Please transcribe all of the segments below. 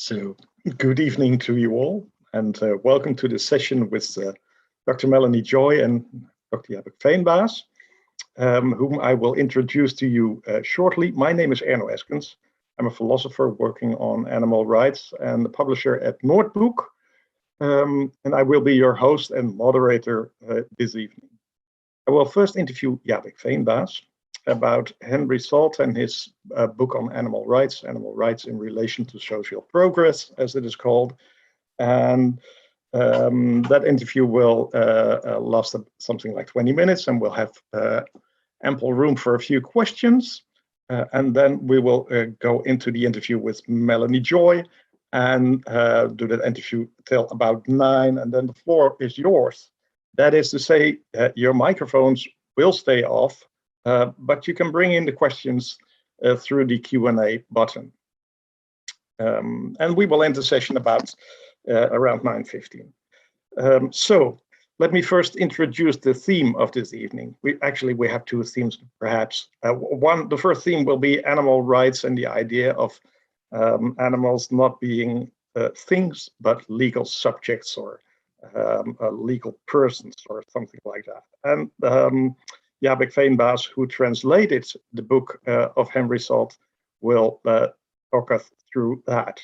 So, good evening to you all, and welcome to this session with Dr. Melanie Joy and Dr. Jabik Veenbaas, whom I will introduce to you shortly. My name is Erno Eskens. I'm a philosopher working on animal rights and the publisher at Noordboek, and I will be your host and moderator this evening. I will first interview Jabik Veenbaas about Henry Salt and his book on animal rights in relation to social progress, as it is called. And that interview will last something like 20 minutes, and we'll have ample room for a few questions. And then we will go into the interview with Melanie Joy and do that interview till about 9, and then the floor is yours. That is to say, your microphones will stay off, but you can bring in the questions through the Q&A button. And we will end the session about around 9:15. So let me first introduce the theme of this evening. We have two themes, perhaps. The first theme will be animal rights and the idea of animals not being things, but legal subjects or legal persons or something like that. And Jabik Veenbaas, who translated the book of Henry Salt, will talk us through that.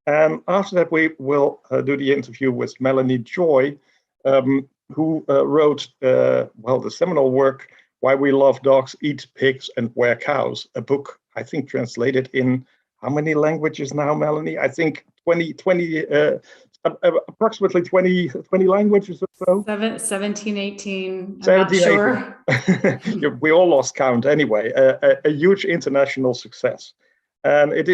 And after that, we will do the interview with Melanie Joy, who wrote, the seminal work, Why We Love Dogs, Eat Pigs, and Wear Cows, a book, I think, translated in how many languages now, Melanie? I think approximately 20 languages or so. 17, 18, 17, I'm not sure. 18. We all lost count anyway. A huge international success. And it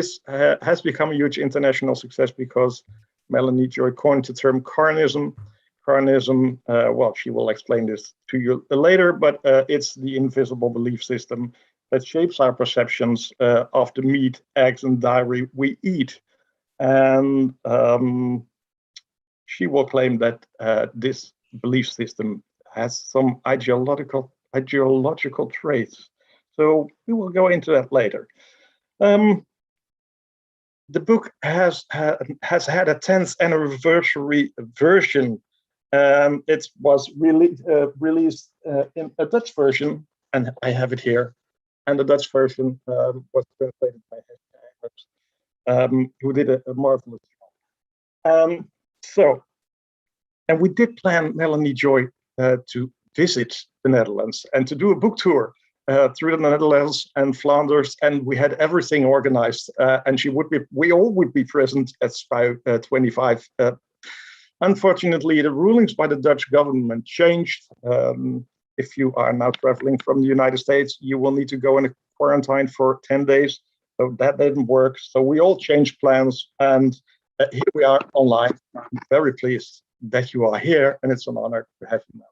has become a huge international success because Melanie Joy coined the term carnism. Carnism, she will explain this to you later, but it's the invisible belief system that shapes our perceptions of the meat, eggs, and dairy we eat. And she will claim that this belief system has some ideological traits. So we will go into that later. The book has had a 10th anniversary version. It was released in a Dutch version, and I have it here. And the Dutch version was translated by who did a marvelous job. And we did plan, Melanie Joy, to visit the Netherlands and to do a book tour through the Netherlands and Flanders, and we had everything organized, and we all would be present at SPI 25. Unfortunately, the rulings by the Dutch government changed. If you are now traveling from the United States, you will need to go in a quarantine for 10 days. So that didn't work. So we all changed plans, and here we are online. I'm very pleased that you are here, and it's an honor to have you now.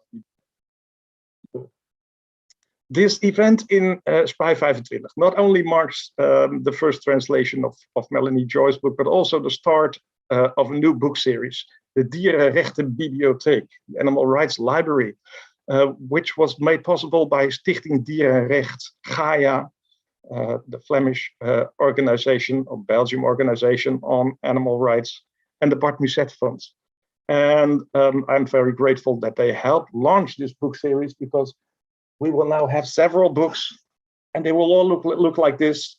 This event in SPI 25 not only marks the first translation of Melanie Joy's book, but also the start of a new book series, the Dierenrechtenbibliotheek, the Animal Rights Library, which was made possible by Stichting Dierenrecht Gaia, the Flemish organization or Belgium organization on animal rights, and the Bart Musset Funds. And I'm very grateful that they helped launch this book series, because we will now have several books, and they will all look like this.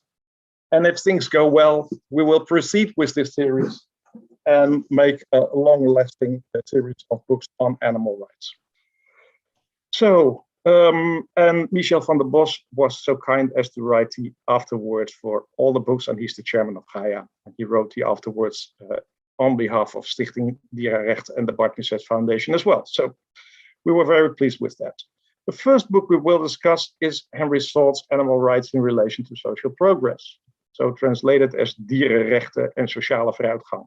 And if things go well, we will proceed with this series and make a long-lasting series of books on animal rights. So, and Michel van der Bos was so kind as to write the afterwords for all the books, and he's the chairman of Gaia. And he wrote the afterwords on behalf of Stichting Dierenrecht and the Bart Musset Foundation as well. So we were very pleased with that. The first book we will discuss is Henry Salt's Animal Rights in Relation to Social Progress, so translated as Dierenrechten en Sociale Vooruitgang.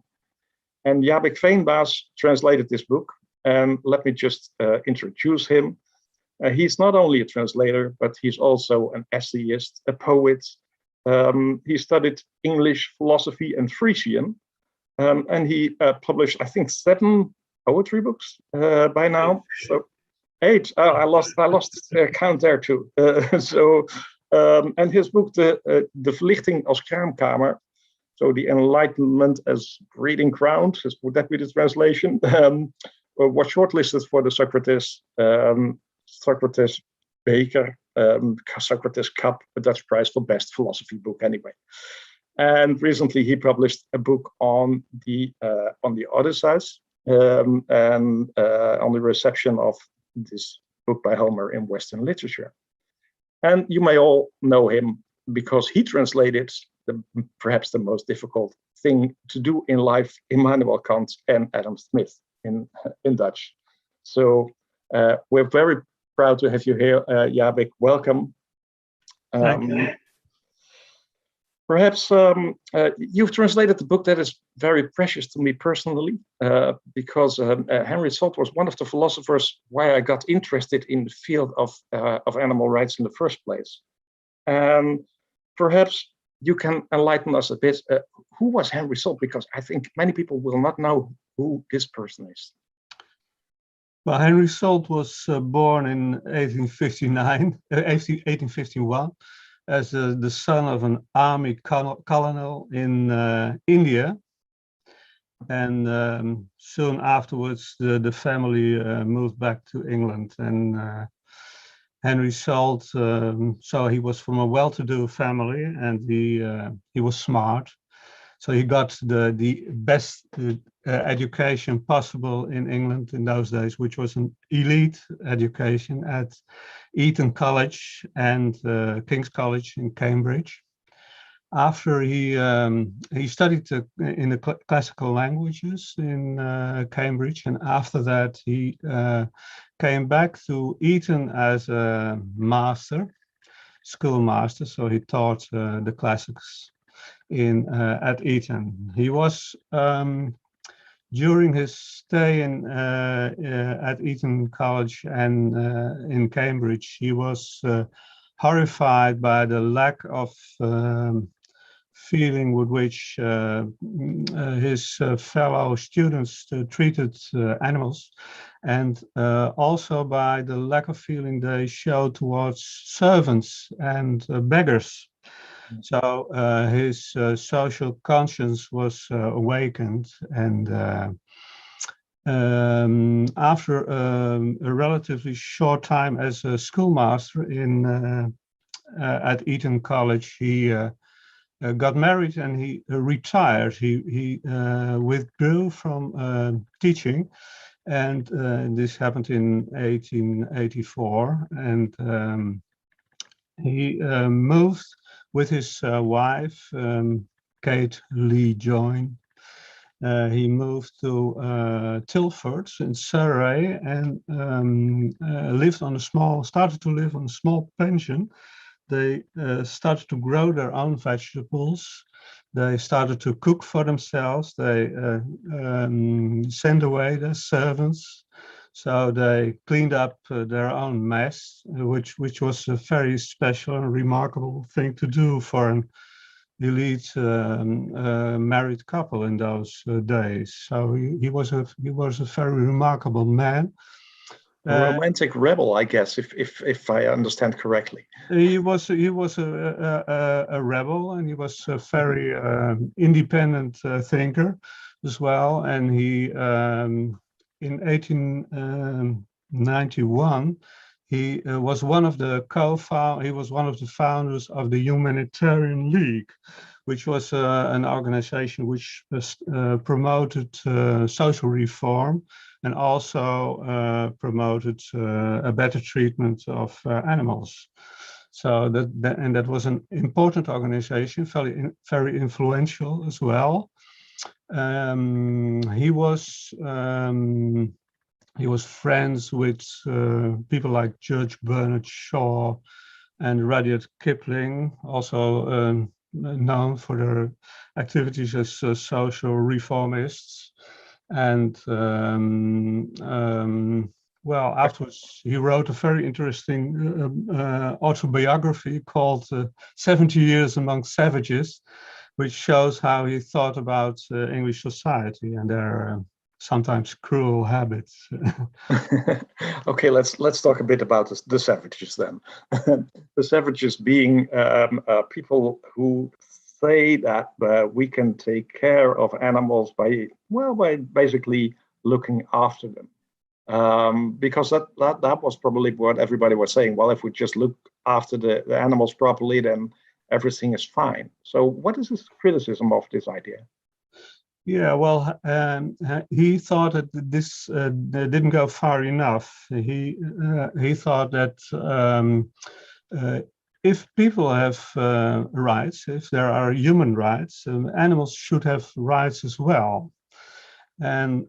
And Jabik Veenbaas translated this book, and let me just introduce him. He's not only a translator, but he's also an essayist, a poet. He studied English, philosophy, and Frisian, and he published, I think, 7 poetry books by now. So 8. I lost count there too. And his book, De Verlichting als Kraamkamer, So the Enlightenment as breeding ground, would that be the translation? Was shortlisted for the Socrates Baker, Socrates Cup, a Dutch prize for best philosophy book anyway. And recently he published a book on the Odysseus and on the reception of this book by Homer in Western literature. And you may all know him because he translated perhaps the most difficult thing to do in life, Immanuel Kant and Adam Smith in Dutch. So we're very proud to have you here, Jabik. Welcome. Thank you. Perhaps you've translated the book that is very precious to me personally, because Henry Salt was one of the philosophers why I got interested in the field of animal rights in the first place. Perhaps you can enlighten us a bit. Who was Henry Salt? Because I think many people will not know who this person is. Well, Henry Salt was born in 1851 as the son of an army colonel in India. And soon afterwards, the family moved back to England. And Henry Salt, so he was from a well-to-do family, and he was smart. So he got the best education possible in England in those days, which was an elite education at Eton College and King's College in Cambridge. After he studied in the classical languages in Cambridge, and after that he came back to Eton as a schoolmaster. So he taught the classics at Eton. He was during his stay at Eton College and in Cambridge, he was horrified by the lack of feeling with which his fellow students treated animals, and also by the lack of feeling they showed towards servants and beggars. So his social conscience was awakened, and after a relatively short time as a schoolmaster at Eton College, he got married and he retired. He withdrew from teaching, and this happened in 1884, and he moved with his wife, Kate Lee Joy. He moved to Tilford in Surrey and started to live on a small pension. They started to grow their own vegetables. They started to cook for themselves. They sent away their servants. So they cleaned up their own mess, which was a very special and remarkable thing to do for an elite married couple in those days. So he was a very remarkable man. A romantic rebel, I guess, if I understand correctly. He was a rebel, and he was a very independent thinker as well. And he in 1891 he was one of the founders of the Humanitarian League, which was an organization which promoted social reform and also promoted a better treatment of animals. So that was an important organization, very influential as well. He was friends with people like Judge Bernard Shaw and Rudyard Kipling, also known for their activities as social reformists. And well, afterwards, he wrote a very interesting autobiography called 70 Years Among Savages, which shows how he thought about English society and their sometimes cruel habits. Okay, let's talk a bit about the savages then. The savages being people who say that we can take care of animals by basically looking after them. Because that was probably what everybody was saying. Well, if we just look after the animals properly, then everything is fine. So what is his criticism of this idea? Yeah, well, he thought that this didn't go far enough. He thought that if people have rights, if there are human rights, animals should have rights as well. And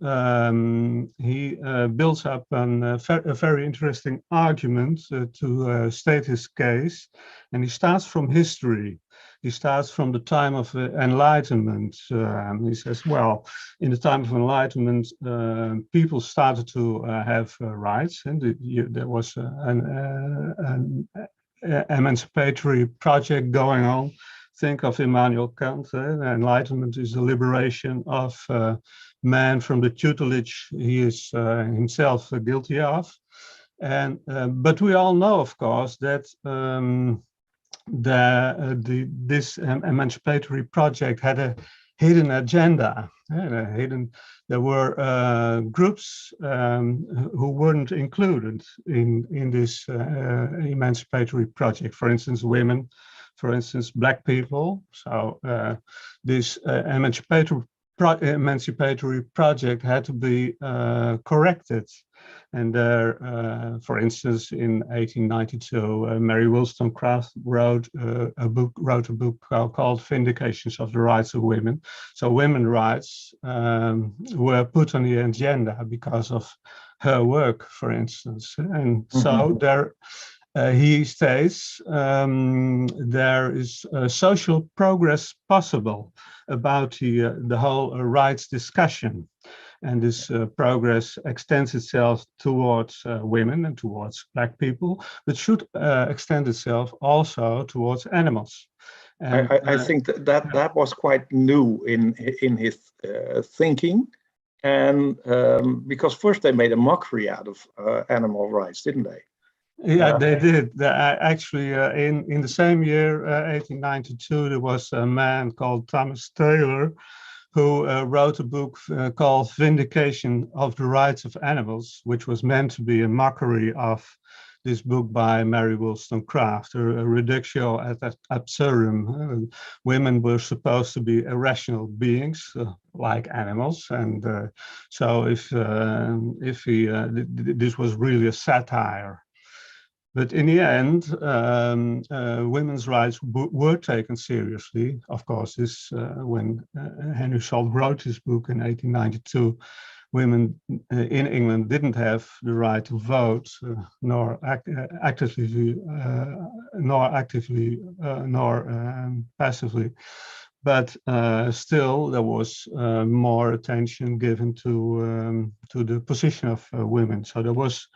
he builds up a very interesting argument to state his case. And he starts from history. He starts from the time of Enlightenment. He says, well, in the time of Enlightenment, people started to have rights, and there was an emancipatory project going on. Think of Immanuel Kant. Enlightenment is the liberation of man from the tutelage he is himself guilty of. And but we all know, of course, that this emancipatory project had a hidden agenda. There were groups who weren't included in this emancipatory project. For instance, women. For instance, Black people. So this emancipatory project had to be corrected. And there, for instance, in 1892, Mary Wollstonecraft wrote a book called Vindications of the Rights of Women. So women's rights were put on the agenda because of her work, for instance. And so there, he states there is social progress possible about the whole rights discussion. And this progress extends itself towards women and towards Black people, but should extend itself also towards animals. And, I think that was quite new in his thinking. And because first they made a mockery out of animal rights, didn't they? Yeah, they did. Actually, in the same year, 1892, there was a man called Thomas Taylor who wrote a book called Vindication of the Rights of Animals, which was meant to be a mockery of this book by Mary Wollstonecraft, a reductio ad absurdum. Women were supposed to be irrational beings, like animals, and so if this was really a satire. But in the end, women's rights were taken seriously. Of course, when Henry Salt wrote his book in 1892, women in England didn't have the right to vote, nor passively. But still, there was more attention given to the position of women. So there was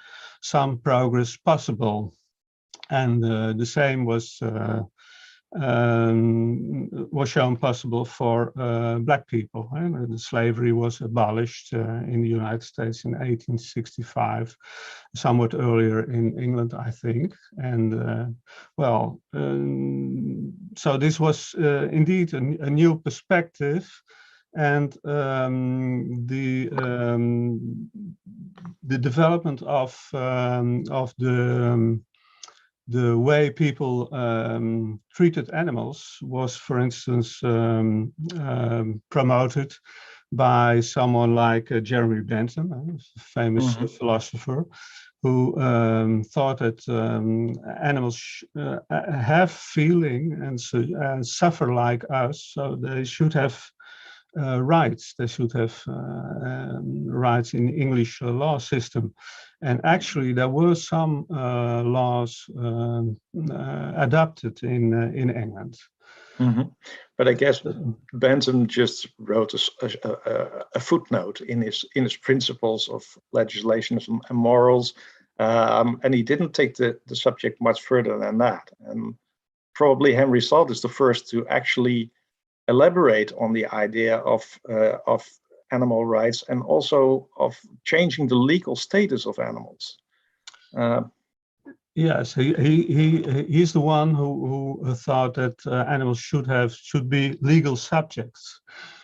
some progress possible, and the same was shown possible for Black people. And slavery was abolished in the United States in 1865, somewhat earlier in England, I think. And so this was indeed a new perspective. And the development of the way people treated animals was, for instance, promoted by someone like Jeremy Bentham, a famous philosopher, who thought that animals have feeling and suffer like us, so they should have rights. They should have rights in the English law system. And actually, there were some laws adopted in England. But I guess Bentham just wrote a footnote in his principles of legislation and morals, and he didn't take the subject much further than that. And probably Henry Salt is the first to actually elaborate on the idea of animal rights and also of changing the legal status of animals. Yes, he's the one who thought that animals should be legal subjects,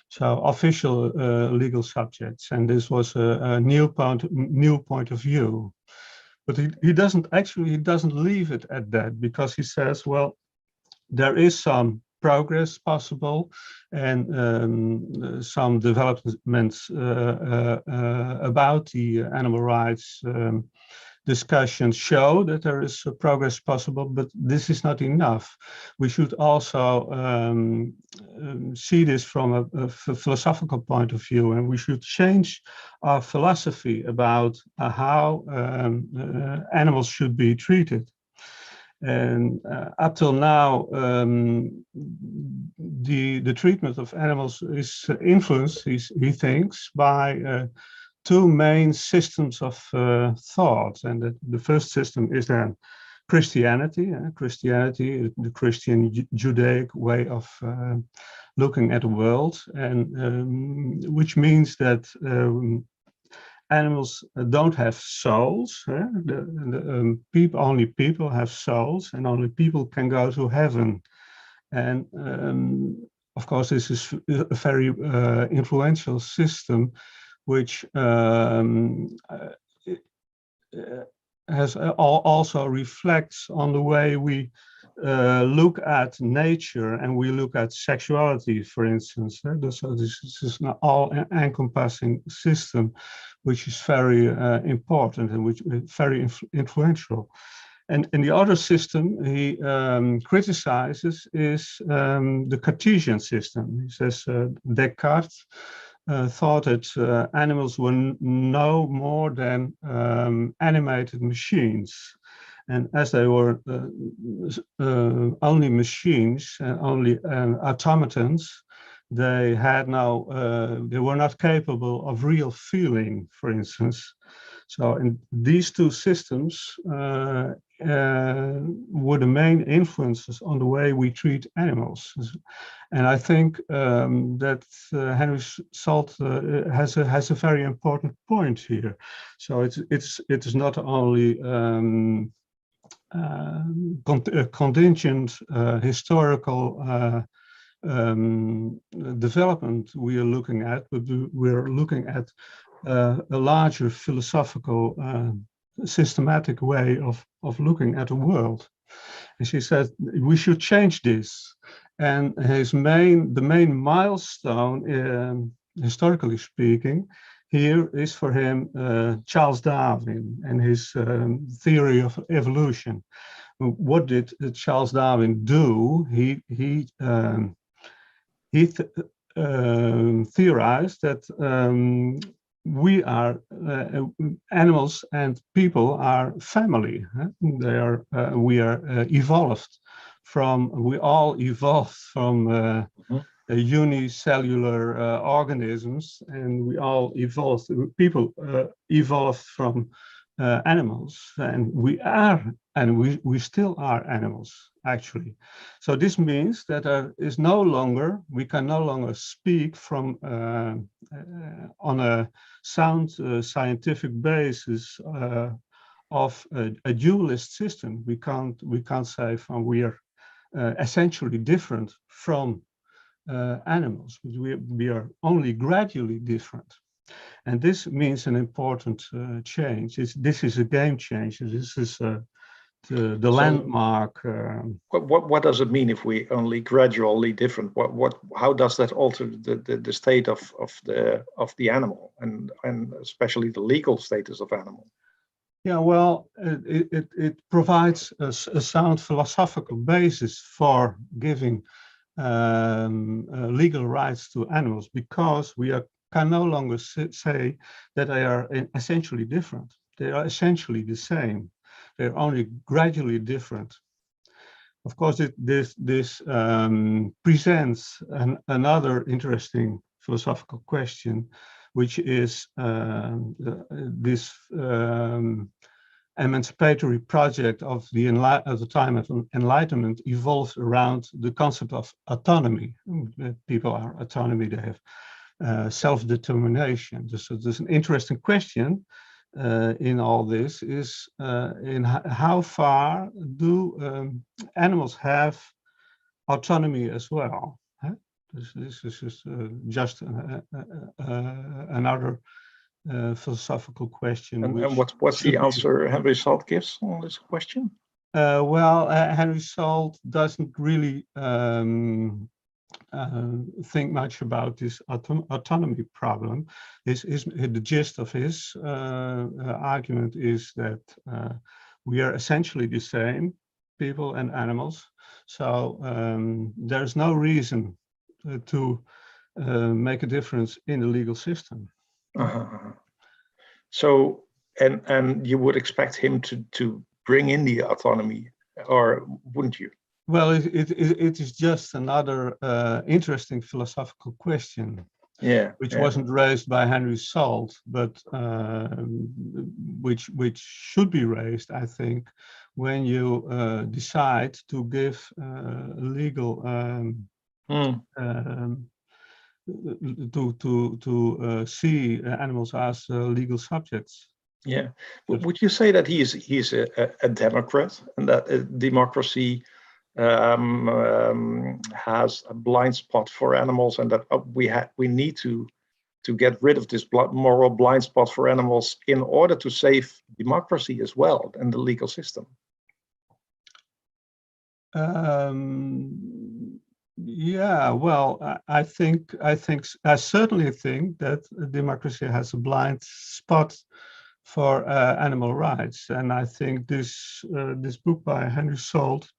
so official legal subjects, and this was a new point of view. But he doesn't leave it at that, because he says, well, there is some progress possible, and some developments about the animal rights discussions show that there is progress possible, but this is not enough. We should also see this from a philosophical point of view, and we should change our philosophy about how animals should be treated. And up till now, the treatment of animals is influenced, he thinks, by two main systems of thought. And the first system is then Christianity. Christianity, the Christian Judaic way of looking at the world, and which means that animals don't have souls. Only people have souls, and only people can go to heaven. And of course, this is a very influential system, which has also reflects on the way we look at nature, and we look at sexuality, for instance. So this is an all-encompassing system, which is very important and which is very influential. And the other system he criticizes is the Cartesian system. He says Descartes thought that animals were no more than animated machines. And as they were only machines, only automatons, they were not capable of real feeling, for instance. So in these two systems were the main influences on the way we treat animals. And I think that Henry Salt has a very important point here. So it is not only contingent historical development we are looking at, but we're looking at a larger philosophical, systematic way of looking at the world. And she said we should change this. And the main milestone, historically speaking, here is for him Charles Darwin and his theory of evolution. What did Charles Darwin do? He theorized that we are animals and people are family. We all evolved from unicellular organisms, and we all evolved. People evolved from animals, and we still are animals, actually. So this means that we can no longer speak from on a sound scientific basis of a dualist system. We can't say we are essentially different from animals, but we are only gradually different. And this means an important change. This is a game changer. This is the landmark. What does it mean if we only gradually different? How does that alter the state of the animal, and especially the legal status of animal? Yeah, well, it provides a sound philosophical basis for giving legal rights to animals, because we can no longer say that they are essentially different. They are essentially the same. They're only gradually different. Of course, this presents another interesting philosophical question, which is this emancipatory project of the time of Enlightenment evolved around the concept of autonomy. People are autonomy, they have self-determination. So there's an interesting question in all this is in how far do animals have autonomy as well? Huh? This is just another philosophical question. And what's the answer Henry Salt gives on this question? Well, Henry Salt doesn't really think much about this autonomy problem. The gist of his argument is that we are essentially the same, people and animals. So there's no reason to make a difference in the legal system. So, and you would expect him to bring in the autonomy, or wouldn't you? Well, it is just another interesting philosophical question, which wasn't raised by Henry Salt, but which should be raised, I think, when you decide to give legal to see animals as legal subjects. Yeah, would you say that he's a Democrat, and that democracy has a blind spot for animals, and that we need to get rid of this moral blind spot for animals in order to save democracy as well and the legal system? Yeah, well, I certainly think that democracy has a blind spot for animal rights, and I think this book by Henry Salt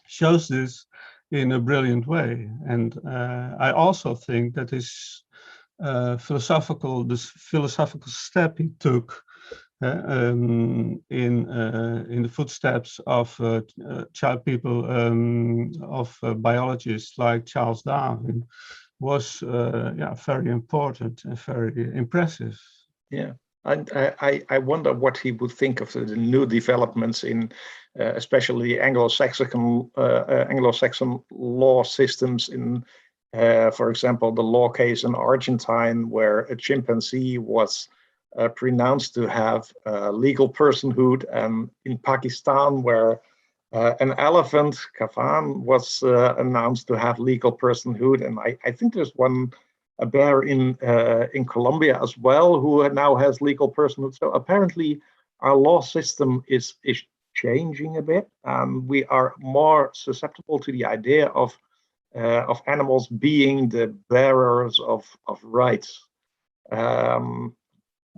shows this in a brilliant way. And I also think that this philosophical step he took in the footsteps of child people of biologists like Charles Darwin was very important and very impressive. Yeah. I wonder what he would think of the new developments in especially Anglo-Saxon law systems in, for example, the law case in Argentine where a chimpanzee was pronounced to have legal personhood, and in Pakistan where an elephant, Kafan, was announced to have legal personhood. And I think there's a bear in Colombia as well who now has legal personhood. So apparently our law system is changing a bit, and we are more susceptible to the idea of animals being the bearers of rights.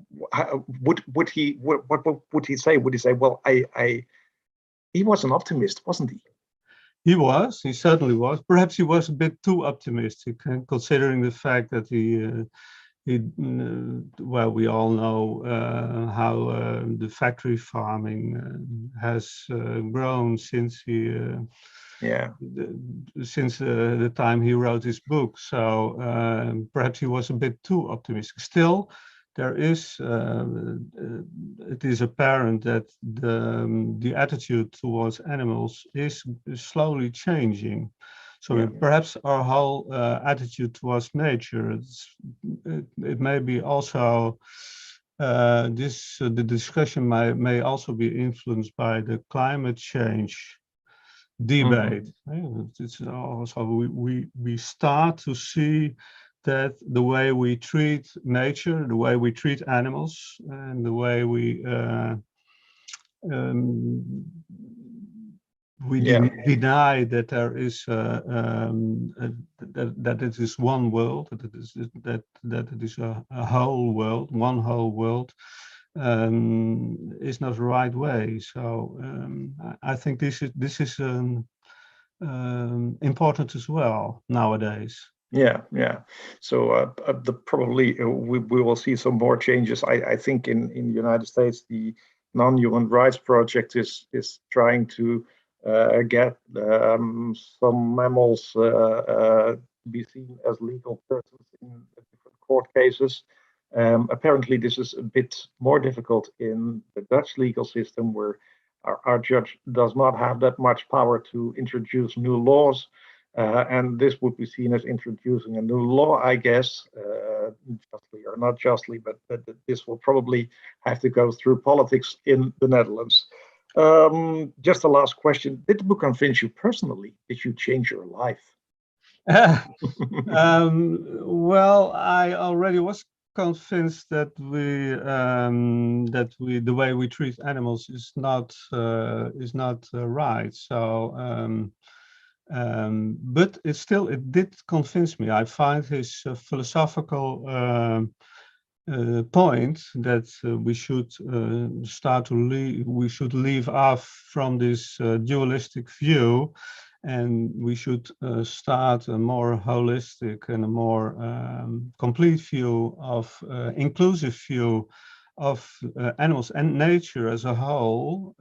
What would he say? Would he say, well, he was an optimist, wasn't he? He certainly was. Perhaps he was a bit too optimistic, considering the fact that well, we all know how the factory farming has grown since since the time he wrote his book. So perhaps he was a bit too optimistic. Still, it is apparent that the attitude towards animals is slowly changing. So perhaps our whole attitude towards nature, it may be also the discussion may also be influenced by the climate change debate. It's also we start to see that the way we treat nature, the way we treat animals, and the way we deny that there is that it is one world, that it is a whole world, one whole world, is not the right way. So I think this is important as well nowadays. Yeah. So probably we will see some more changes. I think in the United States, the Non-Human Rights Project is trying to get some mammals to be seen as legal persons in different court cases. Apparently, this is a bit more difficult in the Dutch legal system, where our judge does not have that much power to introduce new laws. And this would be seen as introducing a new law, I guess, justly or or not justly, but this will probably have to go through politics in the Netherlands. Just a last question. Did the book convince you personally? Did you change your life? Well, I already was convinced that the way we treat animals is not right. So, but it did convince me. I find his philosophical point that we should leave off from this dualistic view, and we should start a more holistic and a more complete view of inclusive view of animals and nature as a whole,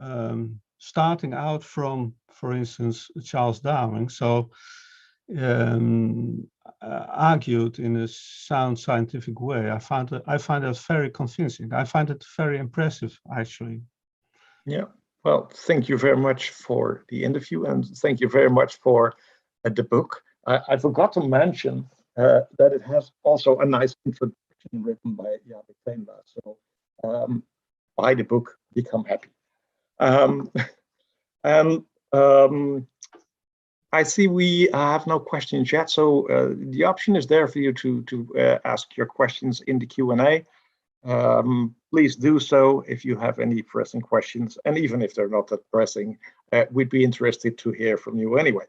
starting out from, for instance, Charles Darwin. So argued in a sound scientific way. I find that very convincing. I find it very impressive, actually. Yeah. Well, thank you very much for the interview, and thank you very much for the book. I forgot to mention that it has also a nice introduction written by Jabik Veenbaas. So buy the book, become happy. I see we have no questions yet, so the option is there for you to ask your questions in the Q&A. Please do so if you have any pressing questions, and even if they're not that pressing, we'd be interested to hear from you anyway.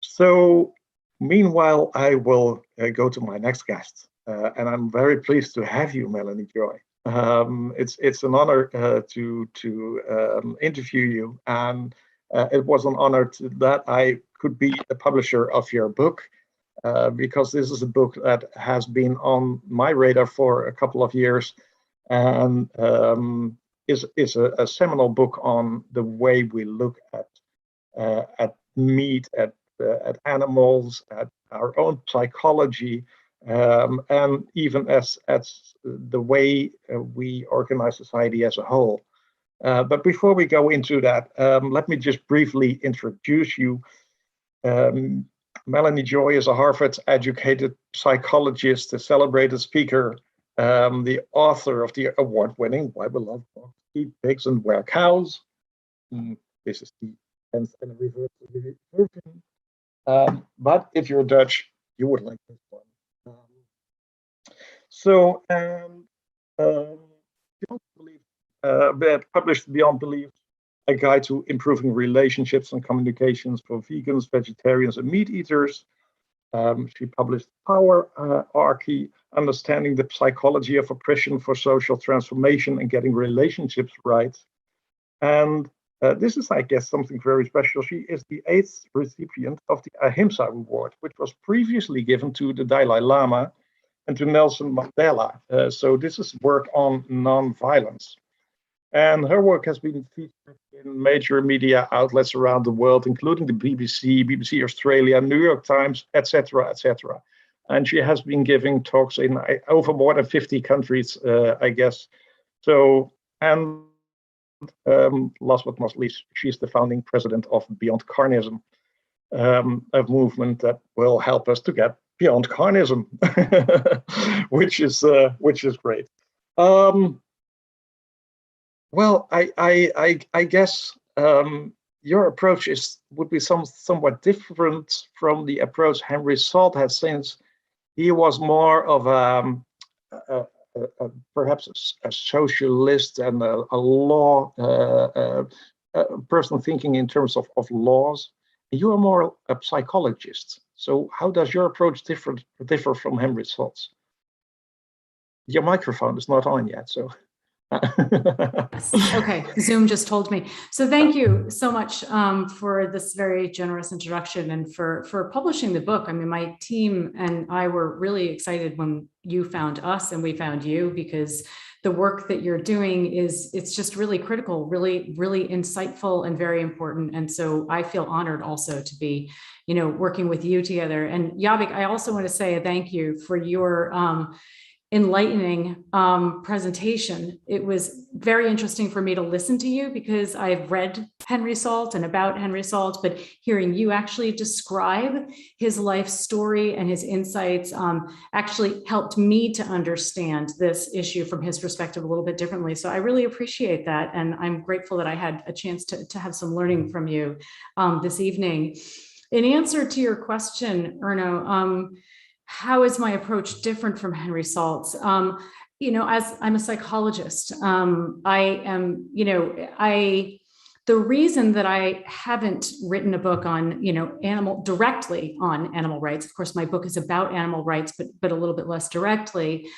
So meanwhile, I will go to my next guest, and I'm very pleased to have you, Melanie Joy. It's an honor to interview you, and it was an honor that I could be the publisher of your book, because this is a book that has been on my radar for a couple of years, and is a seminal book on the way we look at meat, at animals, at our own psychology, and even as the way we organize society as a whole. But before we go into that, let me just briefly introduce you. Melanie Joy is a Harvard-educated psychologist, a celebrated speaker, the author of the award-winning Why We Love Dogs, Eat Pigs and Wear Cows. This is the 10th anniversary version. But if you're Dutch, you would like this one. Beyond Belief, published Beyond Belief, a guide to improving relationships and communications for vegans, vegetarians, and meat eaters. She published Powerarchy, Understanding the Psychology of Oppression for Social Transformation and Getting Relationships Right. And this is, I guess, something very special. She is the 8th recipient of the Ahimsa Award, which was previously given to the Dalai Lama and to Nelson Mandela. So this is work on non-violence. And her work has been featured in major media outlets around the world, including the BBC Australia, New York Times, etc., etc. And she has been giving talks in over more than 50 countries, I guess. So, and last but not least, she's the founding president of Beyond Carnism, a movement that will help us to get beyond carnism, which is great. Well, I guess your approach would be somewhat different from the approach Henry Salt has, since he was more of perhaps a socialist and a law person thinking in terms of laws. You are more a psychologist. So how does your approach differ from Henry Salt's? Your microphone is not on yet, so. Yes. Okay, Zoom just told me. So thank you so much for this very generous introduction and for publishing the book. I mean, my team and I were really excited when you found us and we found you, because the work that you're doing it's just really critical, really, really insightful and very important. And so I feel honored also to be, working with you together. And Jabik, I also want to say a thank you for your enlightening presentation. It was very interesting for me to listen to you because I've read Henry Salt and about Henry Salt, but hearing you actually describe his life story and his insights actually helped me to understand this issue from his perspective a little bit differently. So I really appreciate that. And I'm grateful that I had a chance to have some learning from you this evening. In answer to your question, Erno, how is my approach different from Henry Salt's? As I'm a psychologist, the reason that I haven't written a book on, directly on animal rights, of course, my book is about animal rights, but a little bit less directly,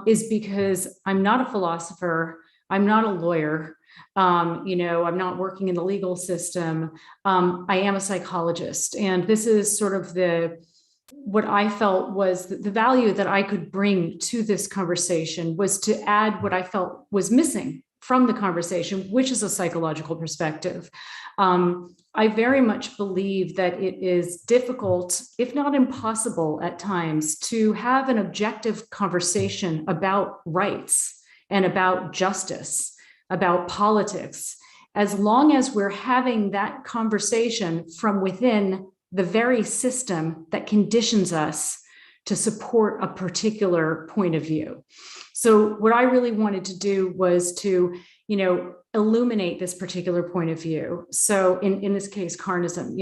is because I'm not a philosopher, I'm not a lawyer, I'm not working in the legal system. I am a psychologist, and this is sort of what I felt was the value that I could bring to this conversation was to add what I felt was missing from the conversation, which is a psychological perspective. I very much believe that it is difficult, if not impossible at times, to have an objective conversation about rights and about justice, about politics, as long as we're having that conversation from within the very system that conditions us to support a particular point of view. So what I really wanted to do was to, illuminate this particular point of view. So in this case, carnism,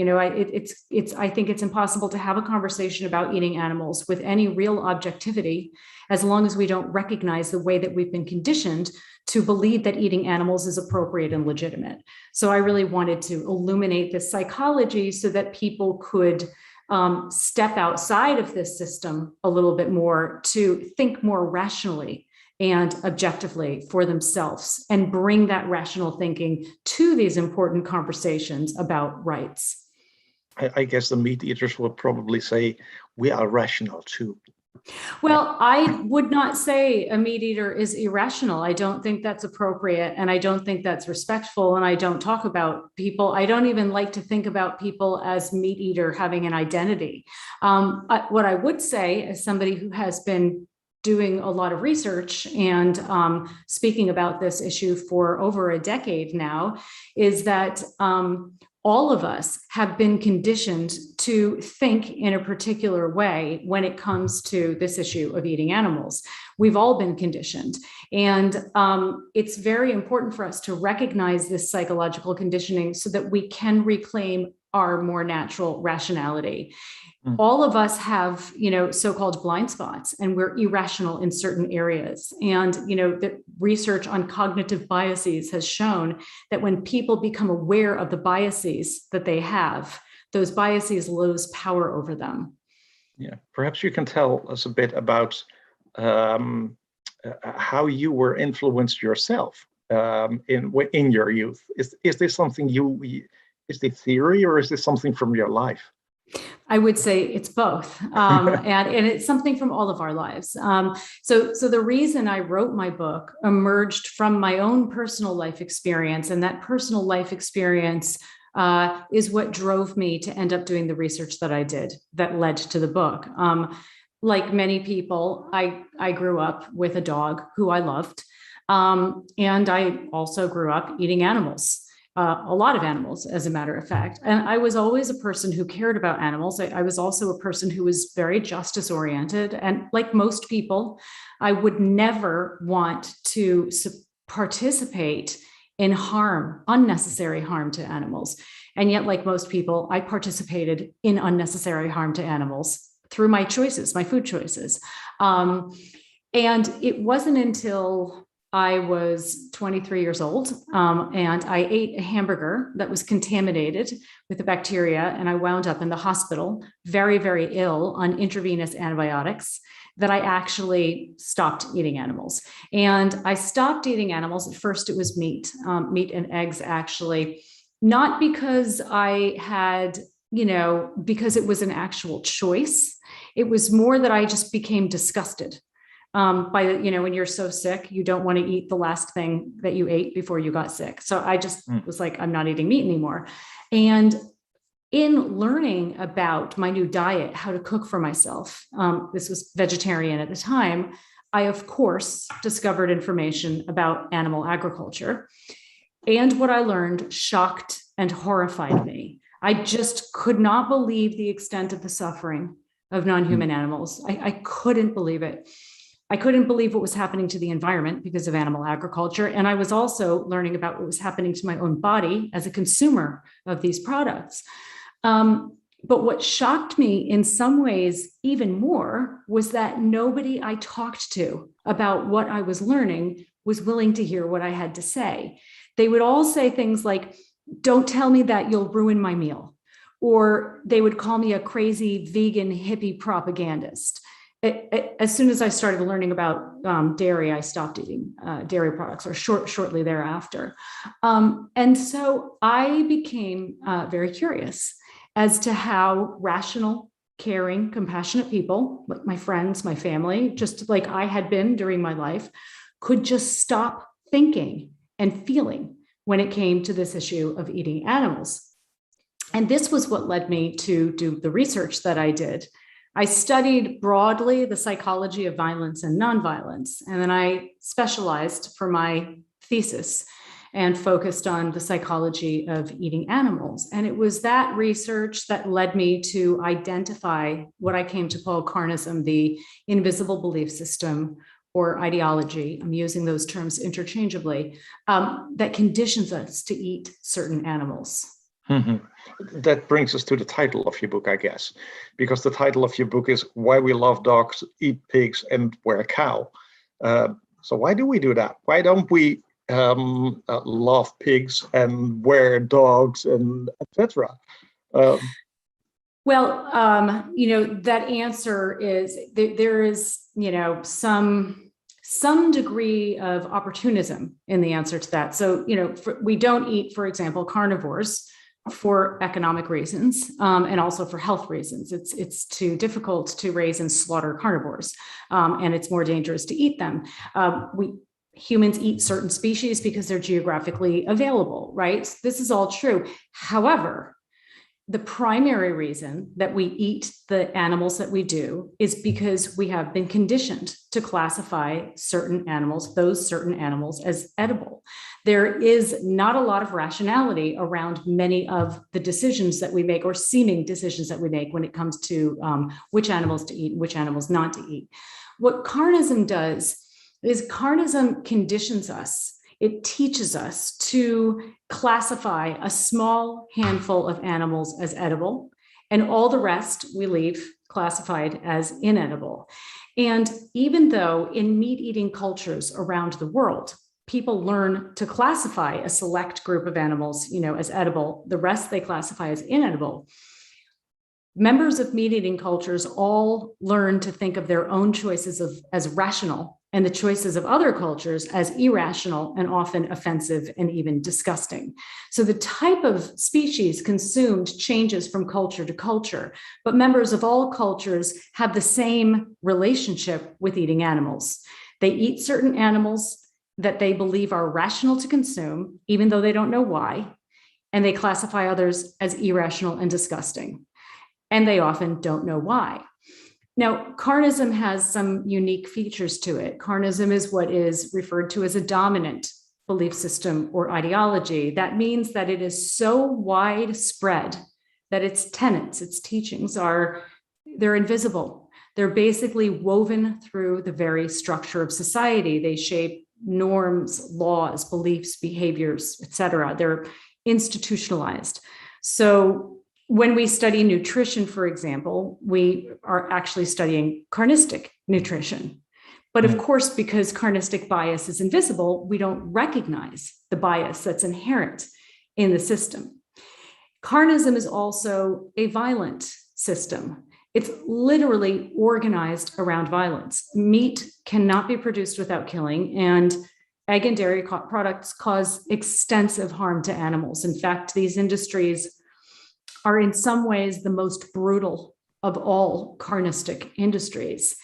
I think it's impossible to have a conversation about eating animals with any real objectivity, as long as we don't recognize the way that we've been conditioned to believe that eating animals is appropriate and legitimate. So I really wanted to illuminate this psychology so that people could step outside of this system a little bit more, to think more rationally and objectively for themselves, and bring that rational thinking to these important conversations about rights. I guess the meat eaters will probably say we are rational too. Well, I would not say a meat eater is irrational. I don't think that's appropriate, and I don't think that's respectful, and I don't talk about people. I don't even like to think about people as meat eater having an identity. What I would say, as somebody who has been doing a lot of research and speaking about this issue for over a decade now, is that all of us have been conditioned to think in a particular way when it comes to this issue of eating animals. We've all been conditioned. And it's very important for us to recognize this psychological conditioning so that we can reclaim our more natural rationality. All of us have, so-called blind spots, and we're irrational in certain areas. And, the research on cognitive biases has shown that when people become aware of the biases that they have, those biases lose power over them. Yeah, perhaps you can tell us a bit about how you were influenced yourself in your youth. Is this something is this theory, or is this something from your life? I would say it's both, and it's something from all of our lives. So the reason I wrote my book emerged from my own personal life experience, and that personal life experience is what drove me to end up doing the research that I did that led to the book. Like many people, I grew up with a dog who I loved, and I also grew up eating animals. A lot of animals, as a matter of fact. And I was always a person who cared about animals. I was also a person who was very justice oriented. And like most people, I would never want to participate in harm, unnecessary harm to animals. And yet, like most people, I participated in unnecessary harm to animals through my choices, my food choices. And it wasn't until I was 23 years old, and I ate a hamburger that was contaminated with a bacteria, and I wound up in the hospital, very, very ill on intravenous antibiotics, that I actually stopped eating animals. And I stopped eating animals. At first, it was meat and eggs, actually, not because I had, because it was an actual choice. It was more that I just became disgusted. When you're so sick, you don't want to eat the last thing that you ate before you got sick. So I just was like, I'm not eating meat anymore. And in learning about my new diet, how to cook for myself, this was vegetarian at the time, I, of course, discovered information about animal agriculture. And what I learned shocked and horrified me. I just could not believe the extent of the suffering of non-human animals. I couldn't believe it. I couldn't believe what was happening to the environment because of animal agriculture. And I was also learning about what was happening to my own body as a consumer of these products. But what shocked me in some ways even more was that nobody I talked to about what I was learning was willing to hear what I had to say. They would all say things like, "Don't tell me that, you'll ruin my meal." Or they would call me a crazy vegan hippie propagandist. As soon as I started learning about dairy, I stopped eating dairy products, or shortly thereafter. And so I became very curious as to how rational, caring, compassionate people, like my friends, my family, just like I had been during my life, could just stop thinking and feeling when it came to this issue of eating animals. And this was what led me to do the research that I did. I studied broadly the psychology of violence and nonviolence, and then I specialized for my thesis and focused on the psychology of eating animals. And it was that research that led me to identify what I came to call carnism, the invisible belief system or ideology, I'm using those terms interchangeably, that conditions us to eat certain animals. That brings us to the title of your book, I guess, because the title of your book is Why We Love Dogs, Eat Pigs, and Wear a Cow. So why do we do that? Why don't we love pigs and wear dogs and etc.? Well, that answer is there is, some degree of opportunism in the answer to that. So, we don't eat, for example, carnivores for economic reasons and also for health reasons. It's too difficult to raise and slaughter carnivores, and it's more dangerous to eat them. Humans eat certain species because they're geographically available, right? This is all true. However, the primary reason that we eat the animals that we do is because we have been conditioned to classify those certain animals as edible. There is not a lot of rationality around many of the decisions that we make, or seeming decisions that we make, when it comes to which animals to eat and which animals not to eat. What carnism does is carnism conditions us. It teaches us to classify a small handful of animals as edible, and all the rest we leave classified as inedible. And even though in meat-eating cultures around the world, people learn to classify a select group of animals, as edible, the rest they classify as inedible, members of meat-eating cultures all learn to think of their own choices as rational, and the choices of other cultures as irrational and often offensive and even disgusting. So the type of species consumed changes from culture to culture, but members of all cultures have the same relationship with eating animals. They eat certain animals that they believe are rational to consume, even though they don't know why, and they classify others as irrational and disgusting, and they often don't know why. Now, carnism has some unique features to it. Carnism is what is referred to as a dominant belief system or ideology. That means that it is so widespread that its tenets, its teachings they're invisible. They're basically woven through the very structure of society. They shape norms, laws, beliefs, behaviors, etc. They're institutionalized. So when we study nutrition, for example, we are actually studying carnistic nutrition. But of course, because carnistic bias is invisible, we don't recognize the bias that's inherent in the system. Carnism is also a violent system. It's literally organized around violence. Meat cannot be produced without killing, and egg and dairy products cause extensive harm to animals. In fact, these industries are in some ways the most brutal of all carnistic industries.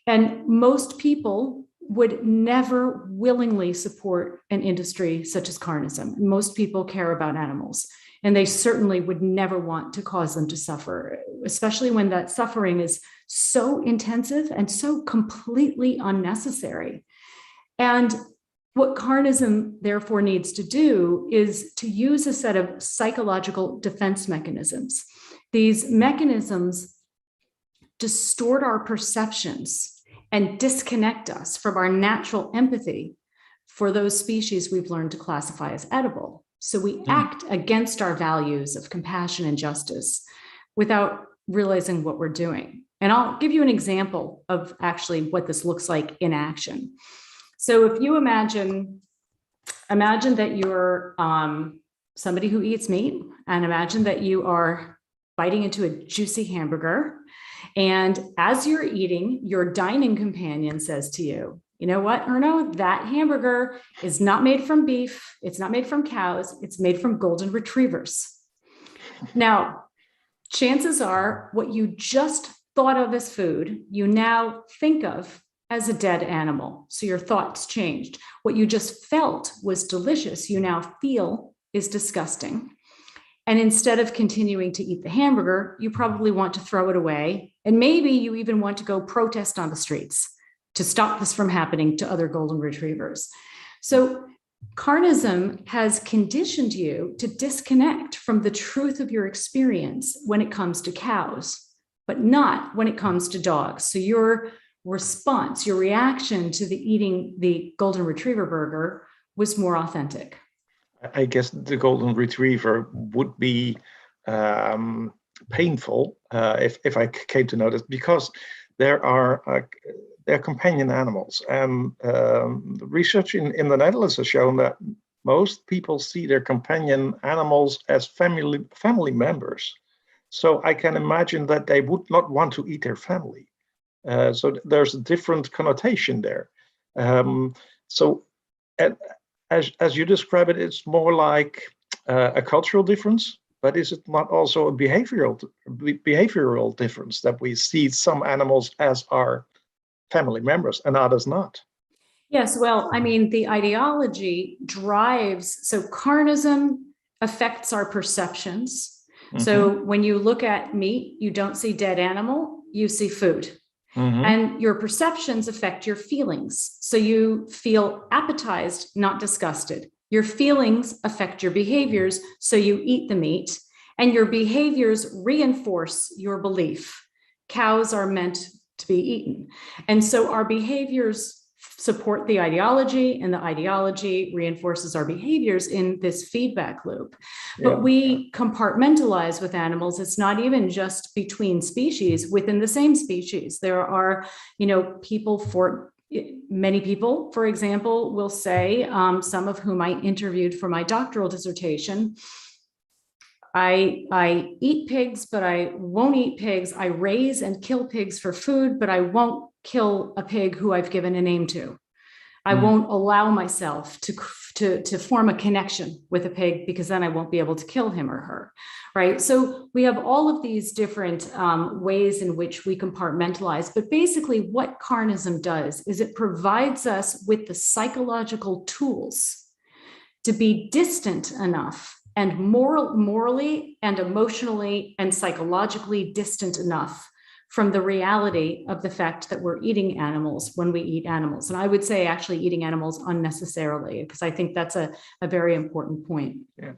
And most people would never willingly support an industry such as carnism. Most people care about animals, and they certainly would never want to cause them to suffer, especially when that suffering is so intensive and so completely unnecessary. And what carnism therefore needs to do is to use a set of psychological defense mechanisms. These mechanisms distort our perceptions and disconnect us from our natural empathy for those species we've learned to classify as edible. So we act against our values of compassion and justice without realizing what we're doing. And I'll give you an example of actually what this looks like in action. So if you imagine that you're somebody who eats meat, and imagine that you are biting into a juicy hamburger. And as you're eating, your dining companion says to you, you know what, Erno, that hamburger is not made from beef. It's not made from cows. It's made from golden retrievers. Now, chances are what you just thought of as food, you now think of as a dead animal. So your thoughts changed. What you just felt was delicious, you now feel is disgusting. And instead of continuing to eat the hamburger, you probably want to throw it away. And maybe you even want to go protest on the streets to stop this from happening to other golden retrievers. So carnism has conditioned you to disconnect from the truth of your experience when it comes to cows, but not when it comes to dogs. So your response, your reaction to the eating the golden retriever burger was more authentic. I guess the golden retriever would be painful if I came to know this, because they're companion animals, and research in the Netherlands has shown that most people see their companion animals as family members. So I can imagine that they would not want to eat their family. So there's a different connotation there. As you describe it, it's more like a cultural difference, but is it not also a behavioral difference that we see some animals as our family members and others not? Yes, well, I mean, the ideology drives, so carnism affects our perceptions. Mm-hmm. So when you look at meat, you don't see dead animal, you see food. Mm-hmm. And your perceptions affect your feelings. So you feel appetized, not disgusted. Your feelings affect your behaviors. So you eat the meat, and your behaviors reinforce your belief. Cows are meant to be eaten. And so our behaviors support the ideology, and the ideology reinforces our behaviors in this feedback loop. Yeah. But we compartmentalize with animals. It's not even just between species, within the same species. There are, many people, for example, will say, some of whom I interviewed for my doctoral dissertation, I eat pigs, but I won't eat pigs. I raise and kill pigs for food, but I won't kill a pig who I've given a name to. I won't allow myself to form a connection with a pig, because then I won't be able to kill him or her, right? So we have all of these different ways in which we compartmentalize. But basically what carnism does is it provides us with the psychological tools to be distant enough and morally and emotionally and psychologically distant enough from the reality of the fact that we're eating animals when we eat animals. And I would say actually eating animals unnecessarily, because I think that's a very important point. Yeah.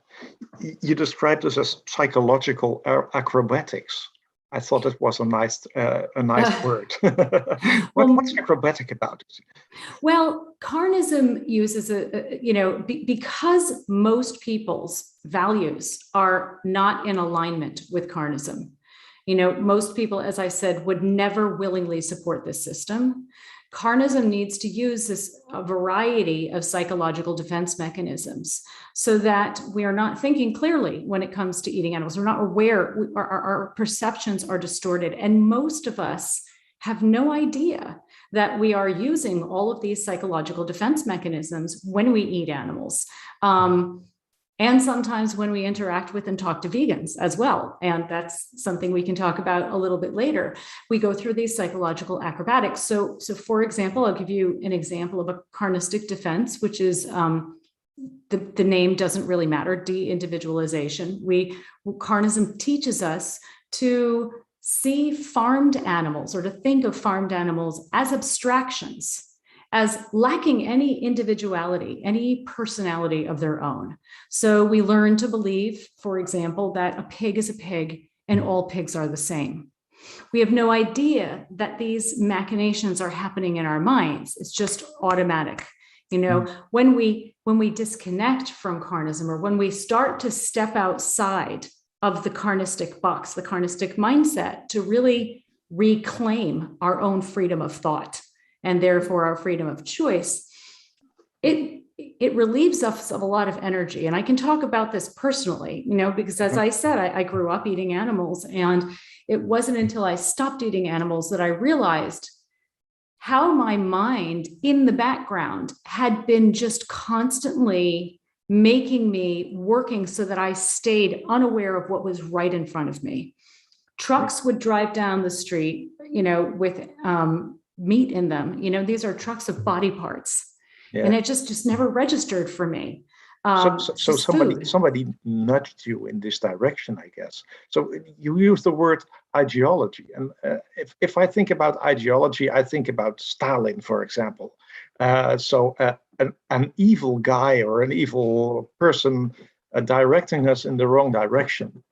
You described this as psychological acrobatics. I thought it was a nice word. What's acrobatic about it? Well, carnism uses because most people's values are not in alignment with carnism. Most people, as I said, would never willingly support this system. Carnism needs to use a variety of psychological defense mechanisms so that we are not thinking clearly when it comes to eating animals. We're not aware, our perceptions are distorted. And most of us have no idea that we are using all of these psychological defense mechanisms when we eat animals. And sometimes when we interact with and talk to vegans as well. And that's something we can talk about a little bit later. We go through these psychological acrobatics. So for example, I'll give you an example of a carnistic defense, which is the name doesn't really matter, de-individualization. Carnism teaches us to see farmed animals, or to think of farmed animals as abstractions, as lacking any individuality, any personality of their own. So we learn to believe, for example, that a pig is a pig and all pigs are the same. We have no idea that these machinations are happening in our minds. It's just automatic. You know, when we disconnect from carnism, or when we start to step outside of the carnistic box, the carnistic mindset, to really reclaim our own freedom of thought and therefore our freedom of choice, it relieves us of a lot of energy. And I can talk about this personally, you know, because as I said, I grew up eating animals, and it wasn't until I stopped eating animals that I realized how my mind in the background had been just constantly making me working so that I stayed unaware of what was right in front of me. Trucks would drive down the street, you know, with meat in them. You know, these are trucks of body parts. Yeah. And it just never registered for me. So somebody nudged you in this direction, I guess. So you use the word ideology, and if I think about ideology, I think about Stalin, for example. An evil guy or an evil person directing us in the wrong direction.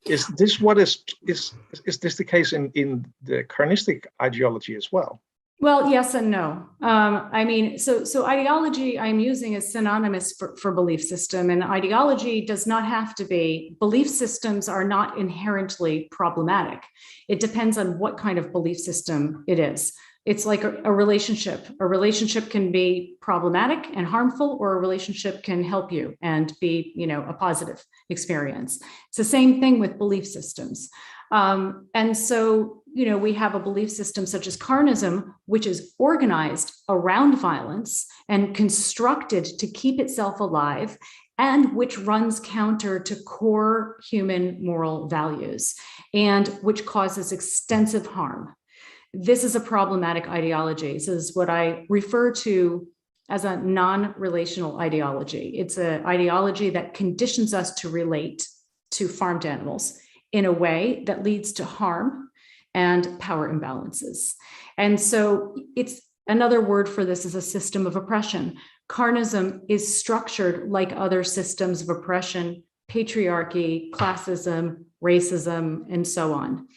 Is this what is this the case in the carnistic ideology as well? Well, yes and no. I mean, so ideology I'm using is synonymous for belief system, and ideology does not have to be. Belief systems are not inherently problematic. It depends on what kind of belief system it is. It's like a relationship. A relationship can be problematic and harmful, or a relationship can help you and be, you know, a positive experience. It's the same thing with belief systems. And so, you know, we have a belief system such as carnism, which is organized around violence and constructed to keep itself alive, and which runs counter to core human moral values, and which causes extensive harm. This is a problematic ideology. This is what I refer to as a non-relational ideology. It's an ideology that conditions us to relate to farmed animals in a way that leads to harm and power imbalances. And so it's another word for this is a system of oppression. Carnism is structured like other systems of oppression, patriarchy, classism, racism, and so on.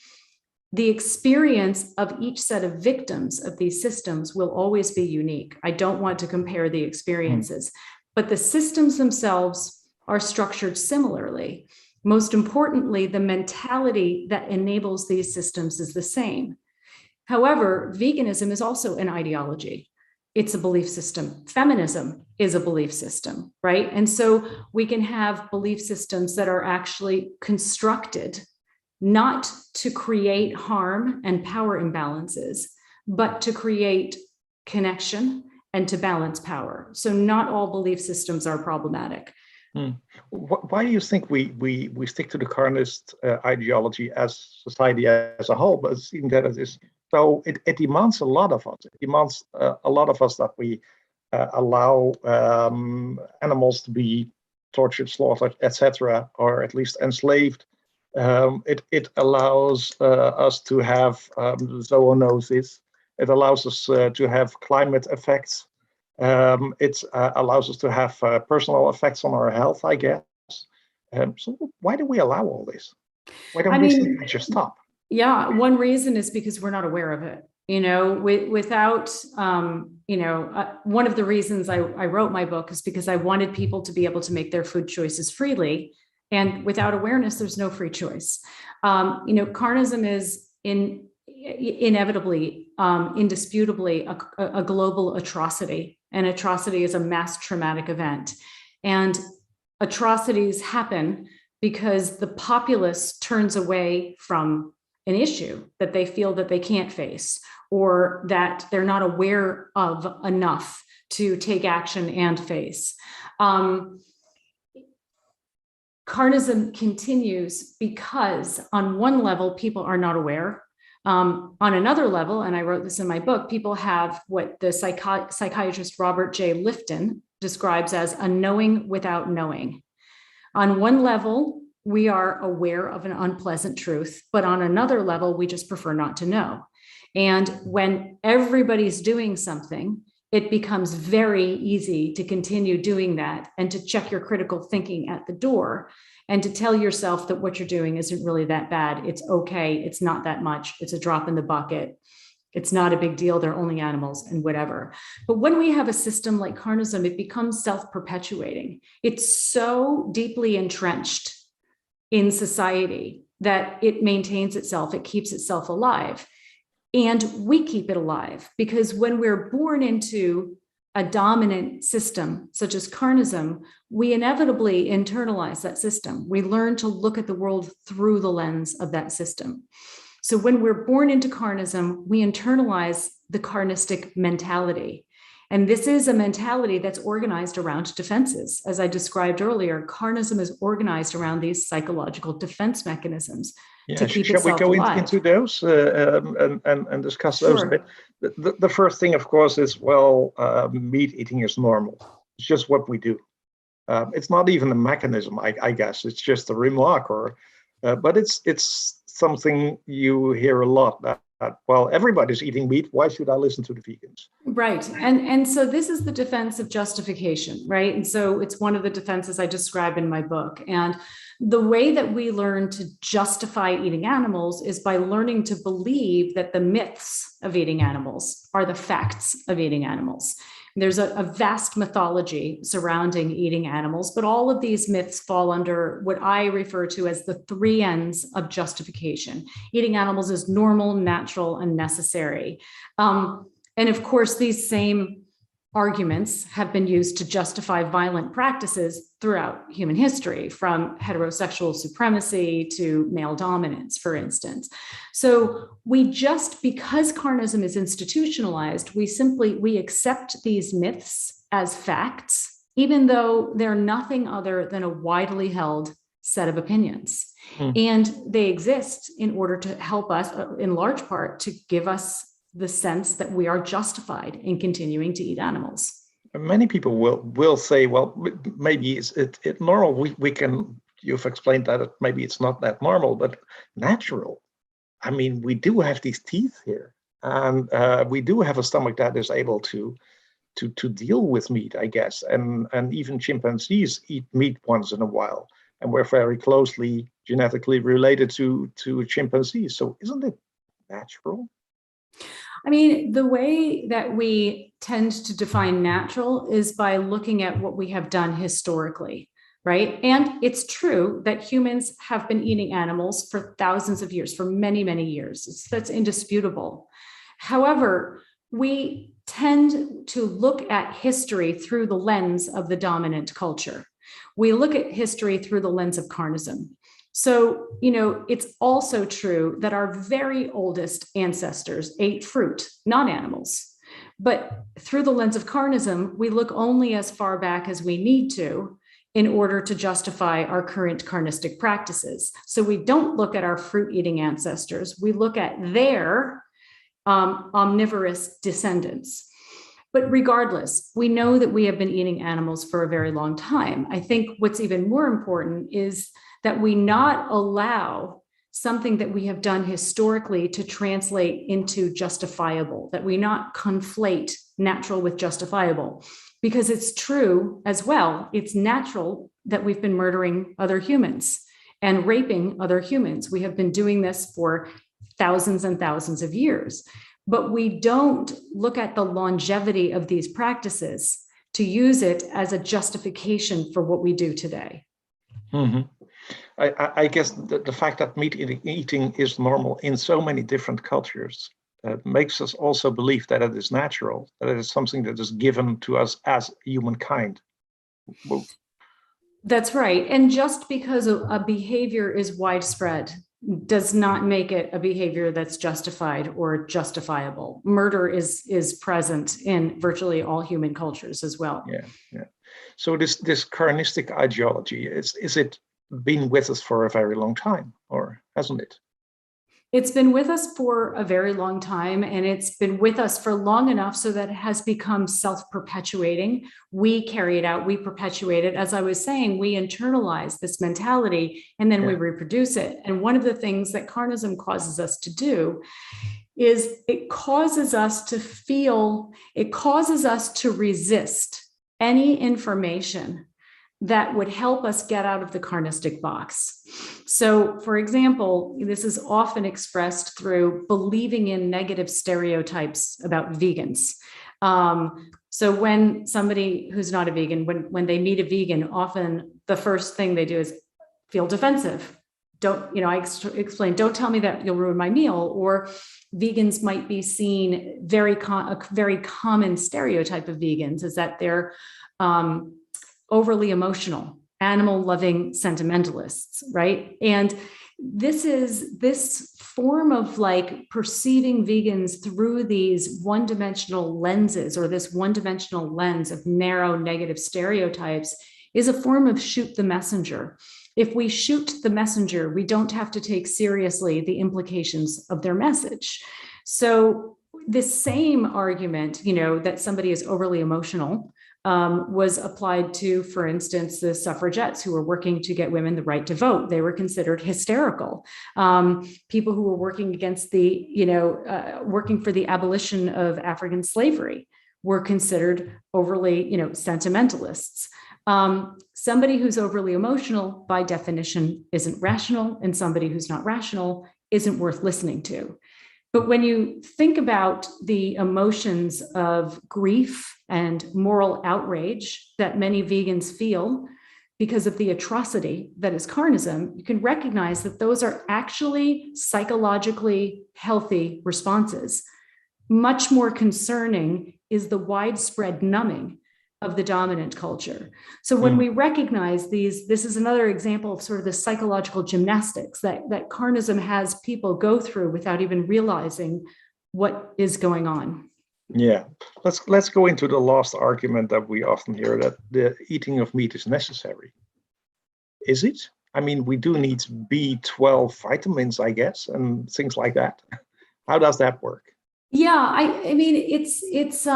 The experience of each set of victims of these systems will always be unique. I don't want to compare the experiences, but the systems themselves are structured similarly. Most importantly, the mentality that enables these systems is the same. However, veganism is also an ideology. It's a belief system. Feminism is a belief system, right? And so we can have belief systems that are actually constructed not to create harm and power imbalances, but to create connection and to balance power. So not all belief systems are problematic. Why do you think we stick to the carnist ideology as society as a whole? But seeing that it is so, it demands a lot of us. It demands a lot of us that we allow animals to be tortured, slaughtered, etc., or at least enslaved. It allows us to have zoonosis. It allows us to have climate effects. It allows us to have personal effects on our health, I guess. So why do we allow all this? Why don't we simply just stop? Yeah, one reason is because we're not aware of it. You know, without, one of the reasons I wrote my book is because I wanted people to be able to make their food choices freely. And without awareness, there's no free choice. Carnism is inevitably, indisputably a global atrocity. And atrocity is a mass traumatic event. And atrocities happen because the populace turns away from an issue that they feel that they can't face, or that they're not aware of enough to take action and face. Carnism continues because on one level, people are not aware. On another level, and I wrote this in my book, people have what the psychiatrist Robert J. Lifton describes as a knowing without knowing. On one level, we are aware of an unpleasant truth, but on another level, we just prefer not to know. And when everybody's doing something, it becomes very easy to continue doing that and to check your critical thinking at the door and to tell yourself that what you're doing isn't really that bad. It's okay. It's not that much. It's a drop in the bucket. It's not a big deal. They're only animals and whatever. But when we have a system like carnism, it becomes self-perpetuating. It's so deeply entrenched in society that it maintains itself. It keeps itself alive. And we keep it alive because when we're born into a dominant system, such as carnism, we inevitably internalize that system. We learn to look at the world through the lens of that system. So when we're born into carnism, we internalize the carnistic mentality. And this is a mentality that's organized around defenses. As I described earlier, carnism is organized around these psychological defense mechanisms to keep shall itself we go alive. into those and discuss those a Sure. bit? The first thing, of course, is, well, meat eating is normal. It's just what we do. It's not even a mechanism, I guess. It's just a remark, but it's something you hear a lot. That, well, everybody's eating meat. Why should I listen to the vegans? Right. And so this is the defense of justification, right? And so it's one of the defenses I describe in my book. And the way that we learn to justify eating animals is by learning to believe that the myths of eating animals are the facts of eating animals. There's a vast mythology surrounding eating animals, but all of these myths fall under what I refer to as the 3 N's of justification. Eating animals is normal, natural, and necessary. And of course, these same arguments have been used to justify violent practices throughout human history, from heterosexual supremacy to male dominance, for instance. So because carnism is institutionalized, we accept these myths as facts, even though they're nothing other than a widely held set of opinions. And they exist in order to help us, in large part, to give us the sense that we are justified in continuing to eat animals. Many people will say, well, maybe it's normal. You've explained that maybe it's not that normal, but natural. I mean, we do have these teeth here, and we do have a stomach that is able to deal with meat, I guess. And even chimpanzees eat meat once in a while, and we're very closely genetically related to chimpanzees. So isn't it natural? I mean, the way that we tend to define natural is by looking at what we have done historically, right? And it's true that humans have been eating animals for thousands of years, for many, many years. That's indisputable. However, we tend to look at history through the lens of the dominant culture. We look at history through the lens of carnism. So, it's also true that our very oldest ancestors ate fruit, not animals. But through the lens of carnism, we look only as far back as we need to in order to justify our current carnistic practices. So we don't look at our fruit-eating ancestors. We look at their omnivorous descendants. But regardless, we know that we have been eating animals for a very long time. I think what's even more important is that we not allow something that we have done historically to translate into justifiable, that we not conflate natural with justifiable, because it's true as well. It's natural that we've been murdering other humans and raping other humans. We have been doing this for thousands and thousands of years, but we don't look at the longevity of these practices to use it as a justification for what we do today. Mm-hmm. I guess the fact that meat eating is normal in so many different cultures makes us also believe that it is natural, that it is something that is given to us as humankind. Well, that's right. And just because a behavior is widespread does not make it a behavior that's justified or justifiable. Murder is present in virtually all human cultures as well. Yeah. So this carnistic ideology, is it been with us for a very long time, or hasn't it? It's been with us for a very long time, and it's been with us for long enough so that it has become self-perpetuating. We carry it out, we perpetuate it. As I was saying, we internalize this mentality and then we reproduce it. And one of the things that carnism causes us to do is it causes us to resist any information that would help us get out of the carnistic box. So, for example, this is often expressed through believing in negative stereotypes about vegans. So when somebody who's not a vegan, when they meet a vegan, often the first thing they do is feel defensive. I explain, don't tell me that you'll ruin my meal. Or vegans might be seen, a very common stereotype of vegans is that they're overly emotional, animal-loving sentimentalists, right? And this form of like perceiving vegans through these one-dimensional lenses, or this one-dimensional lens of narrow negative stereotypes, is a form of shoot the messenger. If we shoot the messenger, we don't have to take seriously the implications of their message. So this same argument, that somebody is overly emotional, was applied to, for instance, the suffragettes who were working to get women the right to vote. They were considered hysterical. People who were working against working for the abolition of African slavery were considered overly, sentimentalists. Somebody who's overly emotional, by definition, isn't rational, and somebody who's not rational isn't worth listening to. But when you think about the emotions of grief and moral outrage that many vegans feel because of the atrocity that is carnism, you can recognize that those are actually psychologically healthy responses. Much more concerning is the widespread numbing of the dominant culture. So when we recognize this is another example of sort of the psychological gymnastics that carnism has people go through without even realizing what is going on. Yeah, let's go into the last argument that we often hear, that the eating of meat is necessary. Is it? I mean, we do need B12 vitamins, I guess, and things like that. How does that work? Yeah, I mean, it's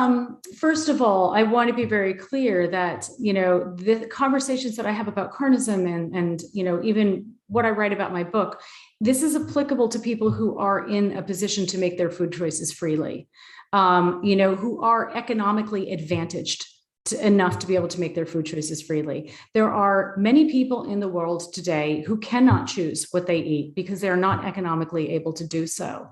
first of all, I want to be very clear that, the conversations that I have about carnism and even what I write about my book, this is applicable to people who are in a position to make their food choices freely, who are economically advantaged enough to be able to make their food choices freely. There are many people in the world today who cannot choose what they eat because they're not economically able to do so.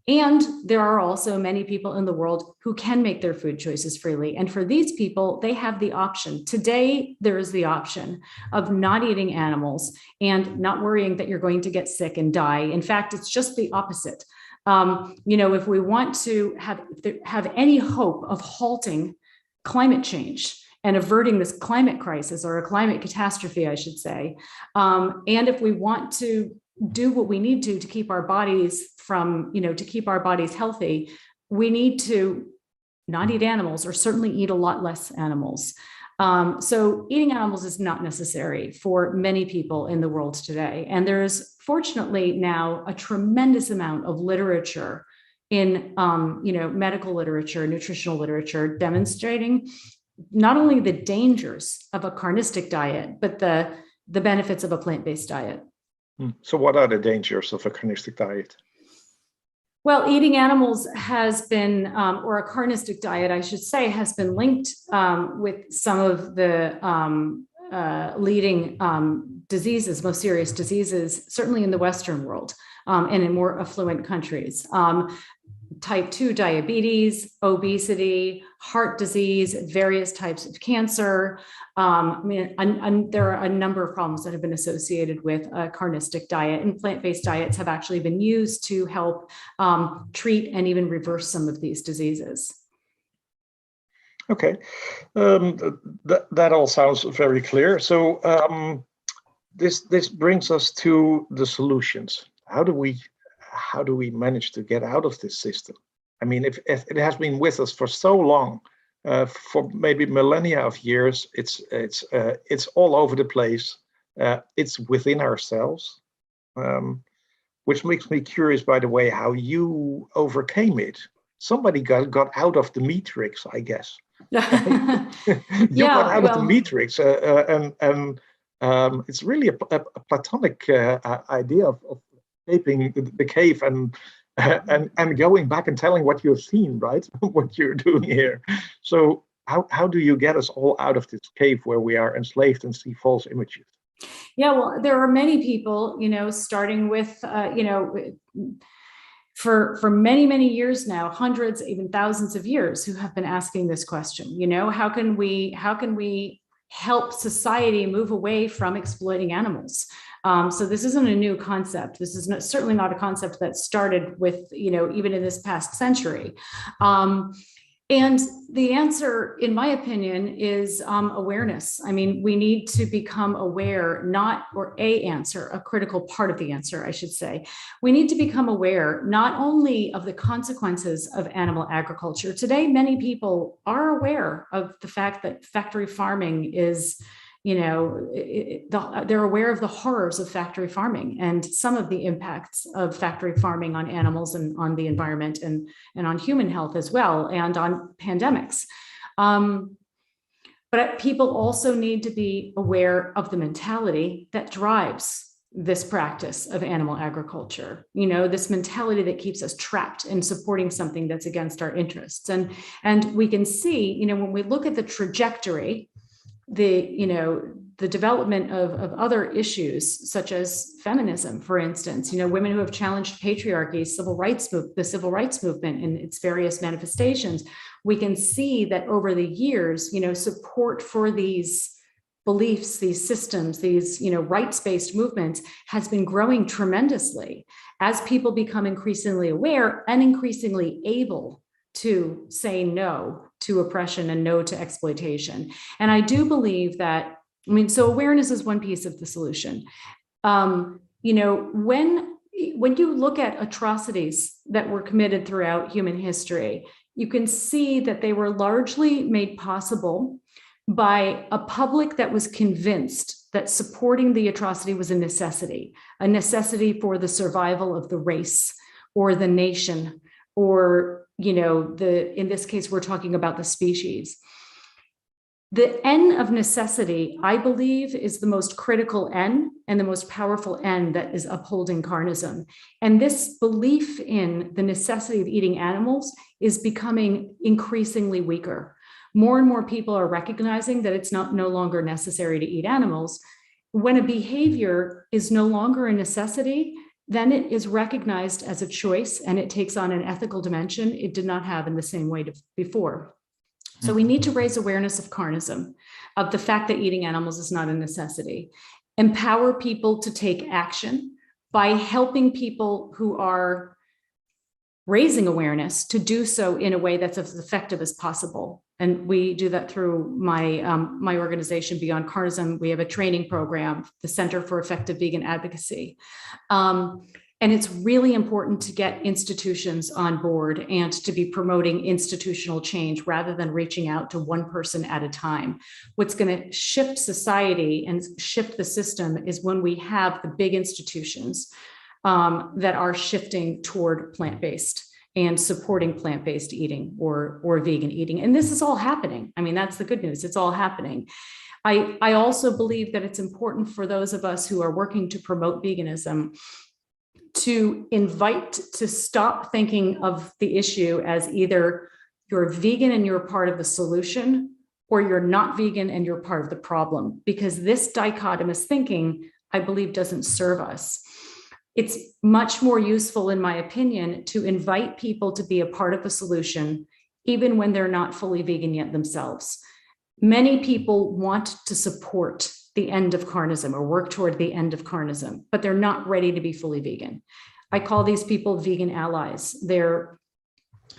And there are also many people in the world who can make their food choices freely. And for these people, they have the option. Today, there is the option of not eating animals and not worrying that you're going to get sick and die. In fact, it's just the opposite. If we want to have any hope of halting climate change and averting this climate crisis, or a climate catastrophe, I should say, and if we want to do what we need to keep our bodies to keep our bodies healthy, we need to not eat animals, or certainly eat a lot less animals. So eating animals is not necessary for many people in the world today. And there's fortunately now a tremendous amount of literature in, medical literature, nutritional literature, demonstrating not only the dangers of a carnistic diet, but the benefits of a plant-based diet. So what are the dangers of a carnistic diet? Well, eating animals has been, or a carnistic diet, I should say, has been linked with some of the leading diseases, most serious diseases, certainly in the Western world and in more affluent countries. Type 2 diabetes, obesity, heart disease, various types of cancer. There are a number of problems that have been associated with a carnistic diet, and plant-based diets have actually been used to help treat and even reverse some of these diseases. Okay, that all sounds very clear. So this brings us to the solutions. How do we manage to get out of this system? I mean, if it has been with us for so long, for maybe millennia of years, it's all over the place. It's within ourselves. which makes me curious, by the way, how you overcame it. Somebody got out of the matrix, I guess. You got out of the matrix, and it's really a platonic idea of escaping the cave and going back and telling what you've seen, right? What you're doing here. So how do you get us all out of this cave where we are enslaved and see false images? Yeah, well, there are many people, starting with, for many, many years now, hundreds, even thousands of years, who have been asking this question. How can we help society move away from exploiting animals? So this isn't a new concept. This is certainly not a concept that started with, even in this past century. And the answer, in my opinion, is awareness. I mean, we need to become aware, a critical part of the answer, I should say. We need to become aware not only of the consequences of animal agriculture. Today, many people are aware of the fact that factory farming is, they're aware of the horrors of factory farming and some of the impacts of factory farming on animals and on the environment and on human health as well, and on pandemics. But people also need to be aware of the mentality that drives this practice of animal agriculture, this mentality that keeps us trapped in supporting something that's against our interests. And we can see, when we look at the trajectory, the development of other issues such as feminism, for instance, women who have challenged patriarchy, the civil rights movement in its various manifestations, we can see that over the years, support for these beliefs, these systems, these, rights-based movements has been growing tremendously as people become increasingly aware and increasingly able to say no to oppression and no to exploitation. And I do believe that, so awareness is one piece of the solution. When you look at atrocities that were committed throughout human history, you can see that they were largely made possible by a public that was convinced that supporting the atrocity was a necessity for the survival of the race or the nation, or in this case, we're talking about the species. The N of necessity, I believe, is the most critical N and the most powerful N that is upholding carnism. And this belief in the necessity of eating animals is becoming increasingly weaker. More and more people are recognizing that it's no longer necessary to eat animals. When a behavior is no longer a necessity, then it is recognized as a choice and it takes on an ethical dimension it did not have in the same way before. So we need to raise awareness of carnism, of the fact that eating animals is not a necessity, empower people to take action by helping people who are raising awareness to do so in a way that's as effective as possible. And we do that through my organization, Beyond Carnism. We have a training program, the Center for Effective Vegan Advocacy. And it's really important to get institutions on board and to be promoting institutional change rather than reaching out to one person at a time. What's going to shift society and shift the system is when we have the big institutions that are shifting toward plant-based and supporting plant-based eating or vegan eating. And this is all happening. I mean, that's the good news. It's all happening. I also believe that it's important for those of us who are working to promote veganism to invite to stop thinking of the issue as either you're vegan and you're part of the solution or you're not vegan and you're part of the problem, because this dichotomous thinking, I believe, doesn't serve us. It's much more useful, in my opinion, to invite people to be a part of the solution, even when they're not fully vegan yet themselves. Many people want to support the end of carnism or work toward the end of carnism, but they're not ready to be fully vegan. I call these people vegan allies. They're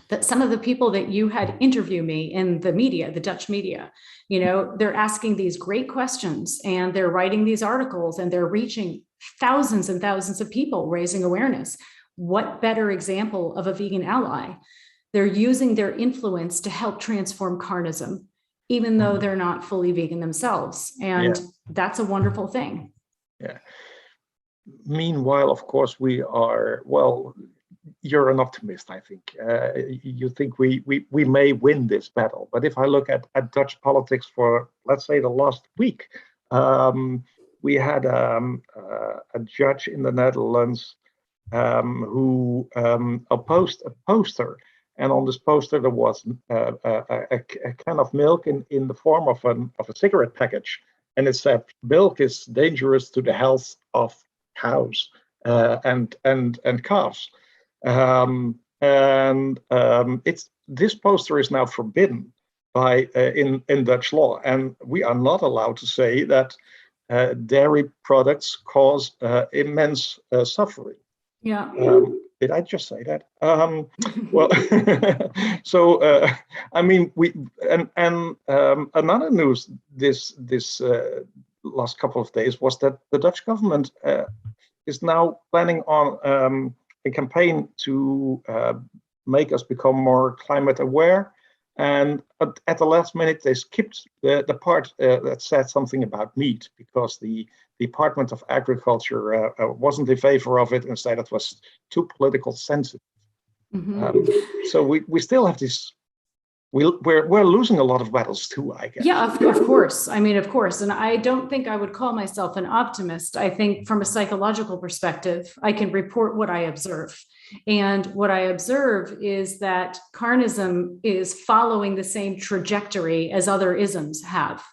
that some of the people that you had interview me in the media, the Dutch media, they're asking these great questions and they're writing these articles and they're reaching thousands and thousands of people, raising awareness. What better example of a vegan ally? They're using their influence to help transform carnism, even though they're not fully vegan themselves. And that's a wonderful thing. Yeah. meanwhile, of course, we are, well, you're an optimist, I think. You think we may win this battle. But if I look at Dutch politics for, let's say, the last week, we had a judge in the Netherlands who opposed a poster. And on this poster, there was a can of milk in the form of a cigarette package. And it said, milk is dangerous to the health of cows and calves. This poster is now forbidden by in Dutch law, and we are not allowed to say that dairy products cause immense suffering. Yeah. Did I just say that? Well, so I mean, another news this last couple of days was that the Dutch government is now planning on a campaign to make us become more climate aware. And at the last minute, they skipped the part that said something about meat, because the Department of Agriculture wasn't in favor of it, and said it was too political sensitive. Mm-hmm. So we still have this. We're losing a lot of battles too, I guess. Yeah, of course. I mean, of course. And I don't think I would call myself an optimist. I think from a psychological perspective, I can report what I observe. And what I observe is that carnism is following the same trajectory as other isms have.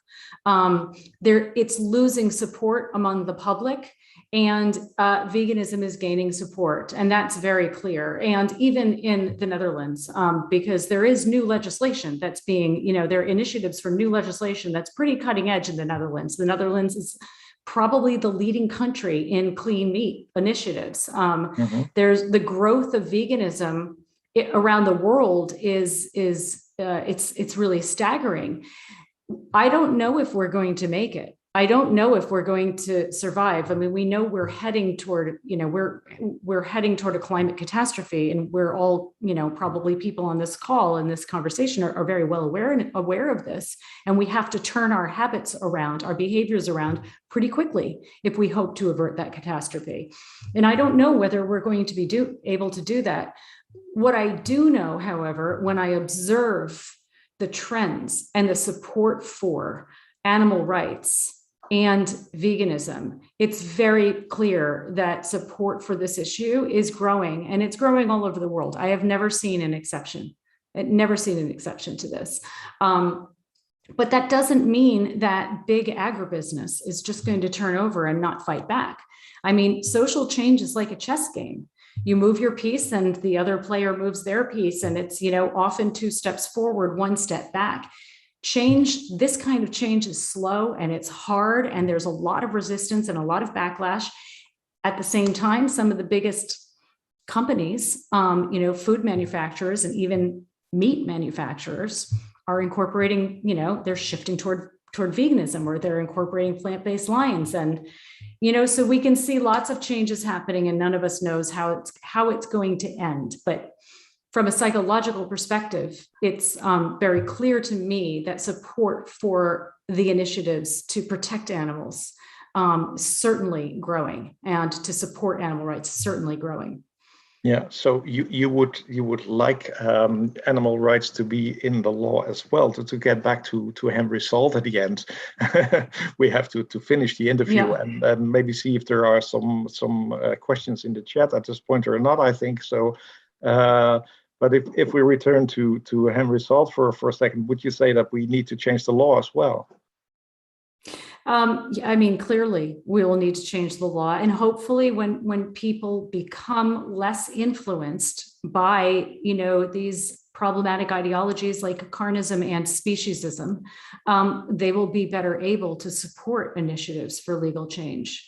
It's losing support among the public, and veganism is gaining support, and that's very clear. And even in the Netherlands, because there is new legislation that's being, there are initiatives for new legislation that's pretty cutting edge in the Netherlands. The Netherlands is probably the leading country in clean meat initiatives. There's the growth of veganism around the world is it's really staggering. I don't know if we're going to make it. I don't know if we're going to survive. I mean, we know we're heading toward, we're heading toward a climate catastrophe, and we're all, probably people on this call and this conversation are very well aware of this. And we have to turn our habits around, our behaviors around pretty quickly if we hope to avert that catastrophe. And I don't know whether we're going to be able to do that. What I do know, however, when I observe the trends and the support for animal rights and veganism, it's very clear that support for this issue is growing, and it's growing all over the world. I have never seen an exception. I've never seen an exception to this. But that doesn't mean that big agribusiness is just going to turn over and not fight back. I mean, social change is like a chess game. You move your piece and the other player moves their piece, and it's, often 2 steps forward, 1 step back. This kind of change is slow and it's hard, and there's a lot of resistance and a lot of backlash. At the same time, some of the biggest companies, food manufacturers and even meat manufacturers are incorporating, they're shifting toward veganism, or they're incorporating plant-based lines. And, so we can see lots of changes happening, and none of us knows how it's going to end. But from a psychological perspective, it's very clear to me that support for the initiatives to protect animals certainly growing, and to support animal rights certainly growing. Yeah, so you would like animal rights to be in the law as well, to get back to Henry Salt at the end. We have to finish the interview, yeah, and maybe see if there are some questions in the chat at this point or not, I think so. But if we return to Henry Salt for a second, would you say that we need to change the law as well? I mean, clearly we will need to change the law, and hopefully when people become less influenced by, these problematic ideologies like carnism and speciesism, they will be better able to support initiatives for legal change.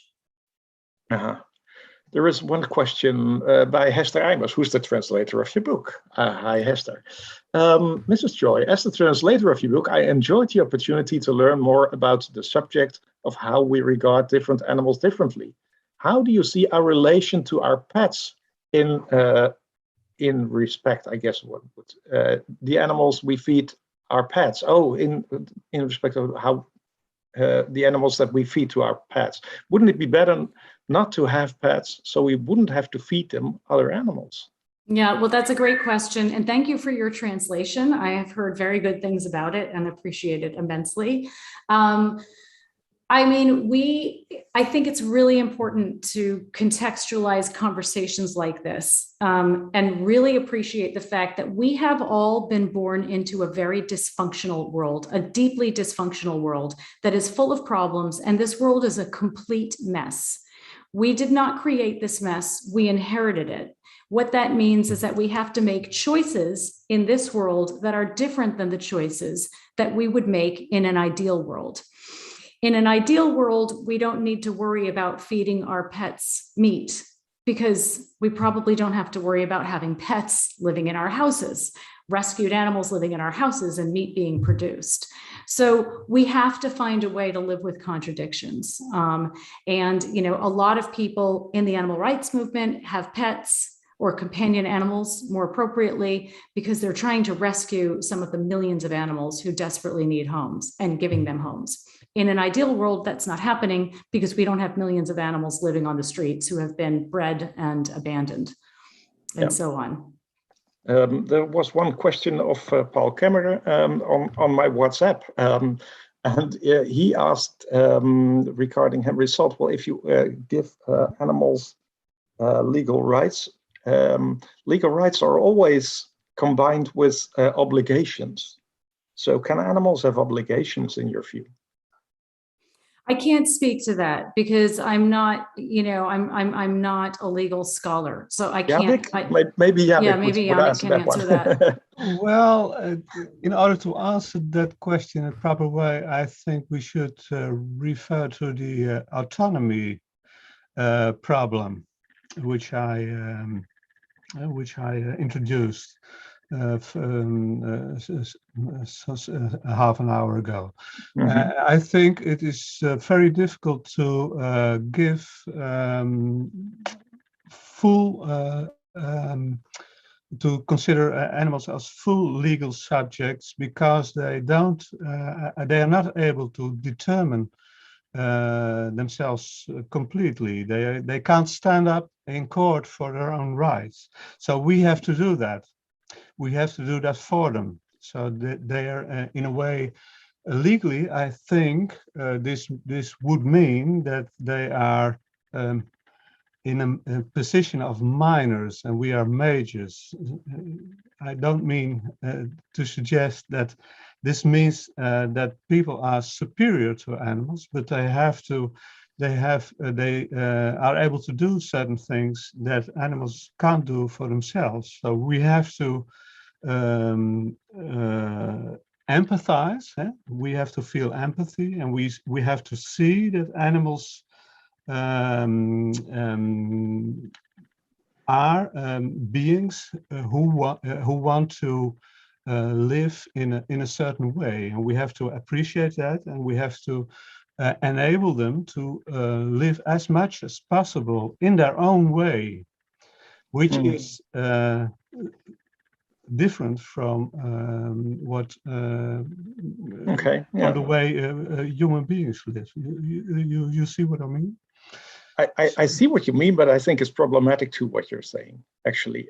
There is one question by Hester Eimers, who's the translator of your book. Hi, Hester. Mrs. Joy, as the translator of your book, I enjoyed the opportunity to learn more about the subject of how we regard different animals differently. How do you see our relation to our pets in respect, I guess, the animals we feed our pets? Oh, in respect of how the animals that we feed to our pets. Wouldn't it be better not to have pets so we wouldn't have to feed them other animals? Yeah, well, that's a great question. And thank you for your translation. I have heard very good things about it and appreciate it immensely. I mean, I think it's really important to contextualize conversations like this and really appreciate the fact that we have all been born into a very dysfunctional world, a deeply dysfunctional world that is full of problems. And this world is a complete mess. We did not create this mess, we inherited it. What that means is that we have to make choices in this world that are different than the choices that we would make in an ideal world. In an ideal world, we don't need to worry about feeding our pets meat because we probably don't have to worry about having pets living in our houses, rescued animals living in our houses, and meat being produced. So we have to find a way to live with contradictions. And, you know, a lot of people in the animal rights movement have pets or companion animals, more appropriately, because they're trying to rescue some of the millions of animals who desperately need homes and giving them homes. In an ideal world, that's not happening because we don't have millions of animals living on the streets who have been bred and abandoned, and so on. There was one question of Paul Kemmerer on my WhatsApp, and he asked regarding Henry Salt, well, if you give animals legal rights are always combined with obligations. So can animals have obligations in your view? I can't speak to that because I'm not, you know, I'm not a legal scholar, so I can't. Maybe Jabik maybe would Jabik can answer that. Well, in order to answer that question in a proper way, I think we should refer to the autonomy problem, which I introduced half an hour ago. I think it is very difficult to give full to consider animals as full legal subjects because they are not able to determine themselves completely. They can't stand up in court for their own rights. So we have to do that. We have to do that for them. So they are, in a way, legally, I think this would mean that they are in a position of minors and we are majors. I don't mean to suggest that this means that people are superior to animals, but they are able to do certain things that animals can't do for themselves. So we have to empathize. We have to feel empathy, and we have to see that animals are beings who want to live in a certain way, and we have to appreciate that, and we have to enable them to live as much as possible in their own way, which is different from what from the way human beings live. You see what I mean? I see what you mean, but I think it's problematic too what you're saying, actually.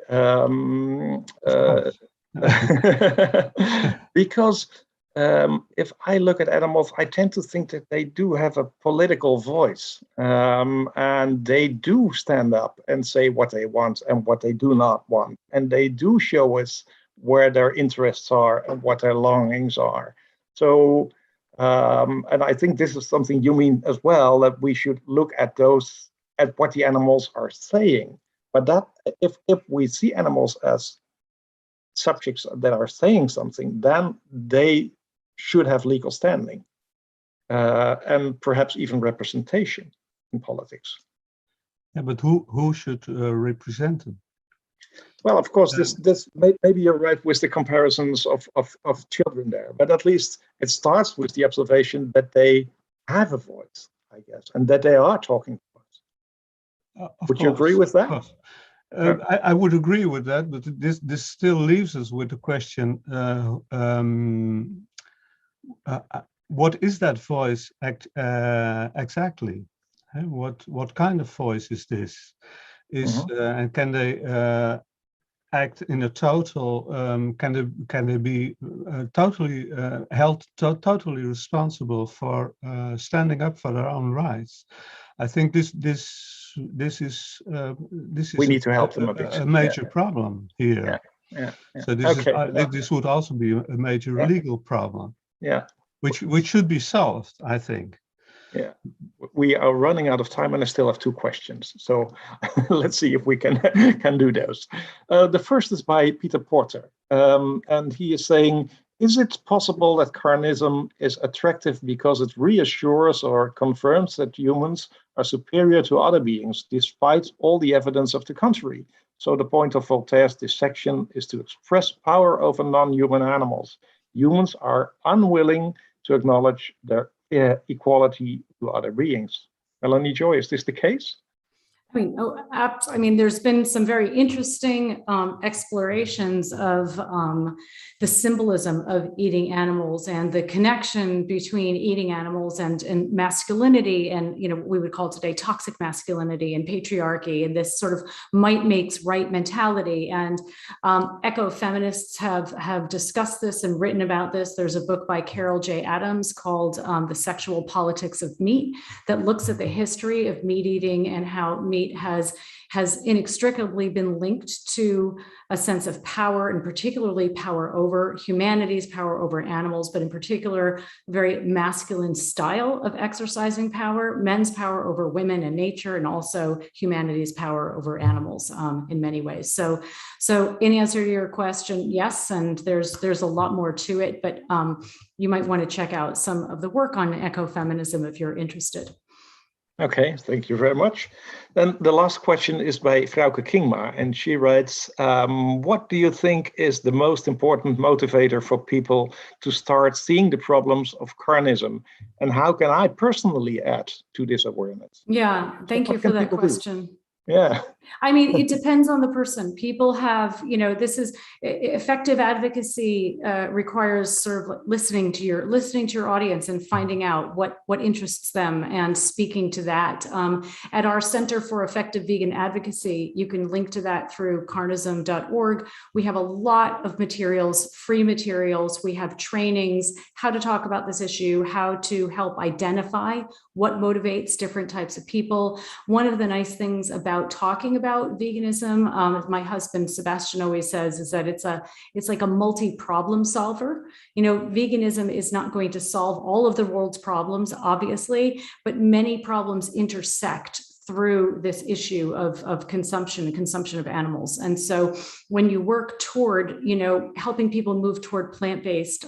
Because if I look at animals, I tend to think that they do have a political voice, and they do stand up and say what they want and what they do not want, and they do show us where their interests are and what their longings are. So, and I think this is something you mean as well, that we should look at what the animals are saying. But that if we see animals as subjects that are saying something, then they should have legal standing and perhaps even representation in politics. Yeah, but who should represent them? Well, of course, this maybe you're right with the comparisons of children there, but at least it starts with the observation that they have a voice, I guess, and that they are talking to us. Would you agree with that? I would agree with that, but this still leaves us with the question: what is that voice exactly? What kind of voice is this? And can they act in a total? Can they be totally held totally responsible for standing up for their own rights? I think this is we need to help them a bit. A major problem here. So this would also be a major legal problem. Which should be solved, I think. Yeah, we are running out of time, and I still have 2 questions. So let's see if we can do those. The first is by Peter Porter, and he is saying, is it possible that carnism is attractive because it reassures or confirms that humans are superior to other beings, despite all the evidence of the contrary? So the point of Voltaire's dissection is to express power over non-human animals. Humans are unwilling to acknowledge their equality to other beings. Melanie Joy, is this the case? I mean, there's been some very interesting explorations of the symbolism of eating animals and the connection between eating animals and masculinity and, we would call today toxic masculinity and patriarchy and this sort of might makes right mentality. And ecofeminists have discussed this and written about this. There's a book by Carol J. Adams called The Sexual Politics of Meat that looks at the history of meat eating and how meat has inextricably been linked to a sense of power, and particularly power over humanity's power over animals, but in particular, a very masculine style of exercising power, men's power over women and nature, and also humanity's power over animals in many ways. So in answer to your question, yes, and there's a lot more to it, but you might want to check out some of the work on ecofeminism if you're interested. Okay, thank you very much. Then the last question is by Frauke Kingma, and she writes, what do you think is the most important motivator for people to start seeing the problems of carnism? And how can I personally add to this awareness? Yeah, thank you for that question. Yeah. I mean, it depends on the person. People have, this is effective advocacy requires sort of listening to your audience and finding out what interests them and speaking to that. At our Center for Effective Vegan Advocacy, you can link to that through carnism.org. We have a lot of materials, free materials. We have trainings, how to talk about this issue, how to help identify what motivates different types of people. One of the nice things about talking about veganism, my husband Sebastian always says, is that it's like a multi-problem solver. Veganism is not going to solve all of the world's problems, obviously, but many problems intersect through this issue of consumption of animals. And so when you work toward, helping people move toward plant-based,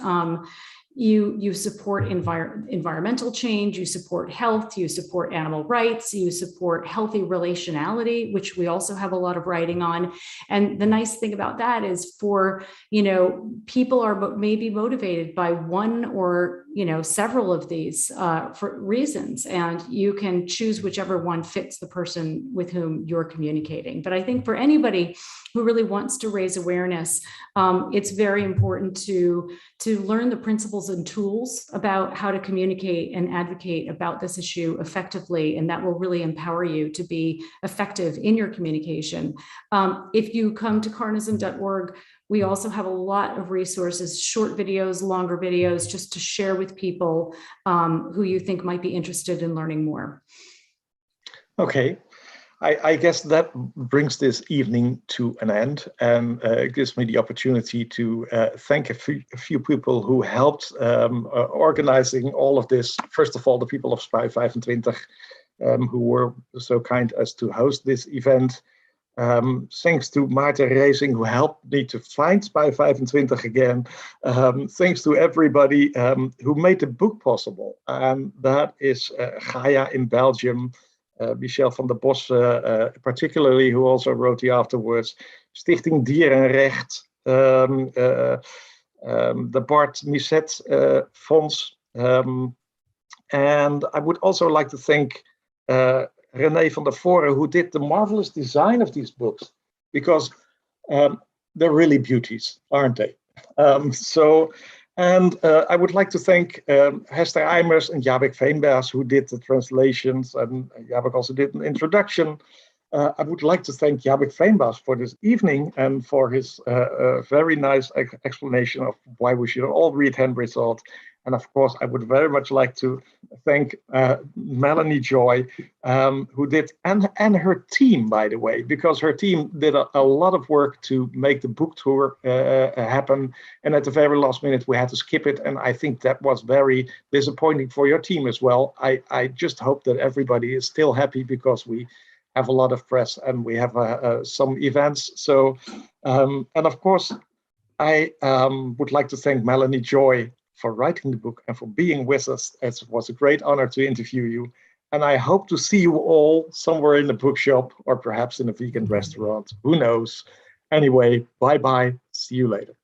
you support environmental change, you support health, you support animal rights, you support healthy relationality, which we also have a lot of writing on. And the nice thing about that is people are maybe motivated by one or several of these for reasons, and you can choose whichever one fits the person with whom you're communicating. But I think for anybody who really wants to raise awareness, it's very important to learn the principles and tools about how to communicate and advocate about this issue effectively, and that will really empower you to be effective in your communication. If you come to carnism.org, we also have a lot of resources, short videos, longer videos, just to share with people who you think might be interested in learning more. Okay. I guess that brings this evening to an end, and it gives me the opportunity to thank a few people who helped organizing all of this. First of all, the people of Spy25, who were so kind as to host this event. Thanks to Maarten Reesing, who helped me to find Spy25 again. Thanks to everybody who made the book possible. That is Gaia in Belgium, Michel van der Bos, particularly, who also wrote the afterwards, Stichting Dier en Recht, the Bart Misset Fonds. And I would also like to thank René van der Voren, who did the marvelous design of these books, because they're really beauties, aren't they? So And I would like to thank Hester Eimers and Jabik Veenbaas, who did the translations, and Jabik also did an introduction. I would like to thank Jabik Veenbaas for this evening and for his very nice explanation of why we should all read Henry's thought. And of course, I would very much like to thank Melanie Joy, who did, and her team, by the way, because her team did a lot of work to make the book tour happen. And at the very last minute, we had to skip it. And I think that was very disappointing for your team as well. I just hope that everybody is still happy, because we have a lot of press and we have some events. So, and of course, I would like to thank Melanie Joy for writing the book and for being with us. It was a great honor to interview you. And I hope to see you all somewhere in the bookshop or perhaps in a vegan restaurant. Who knows? Anyway, bye-bye. See you later.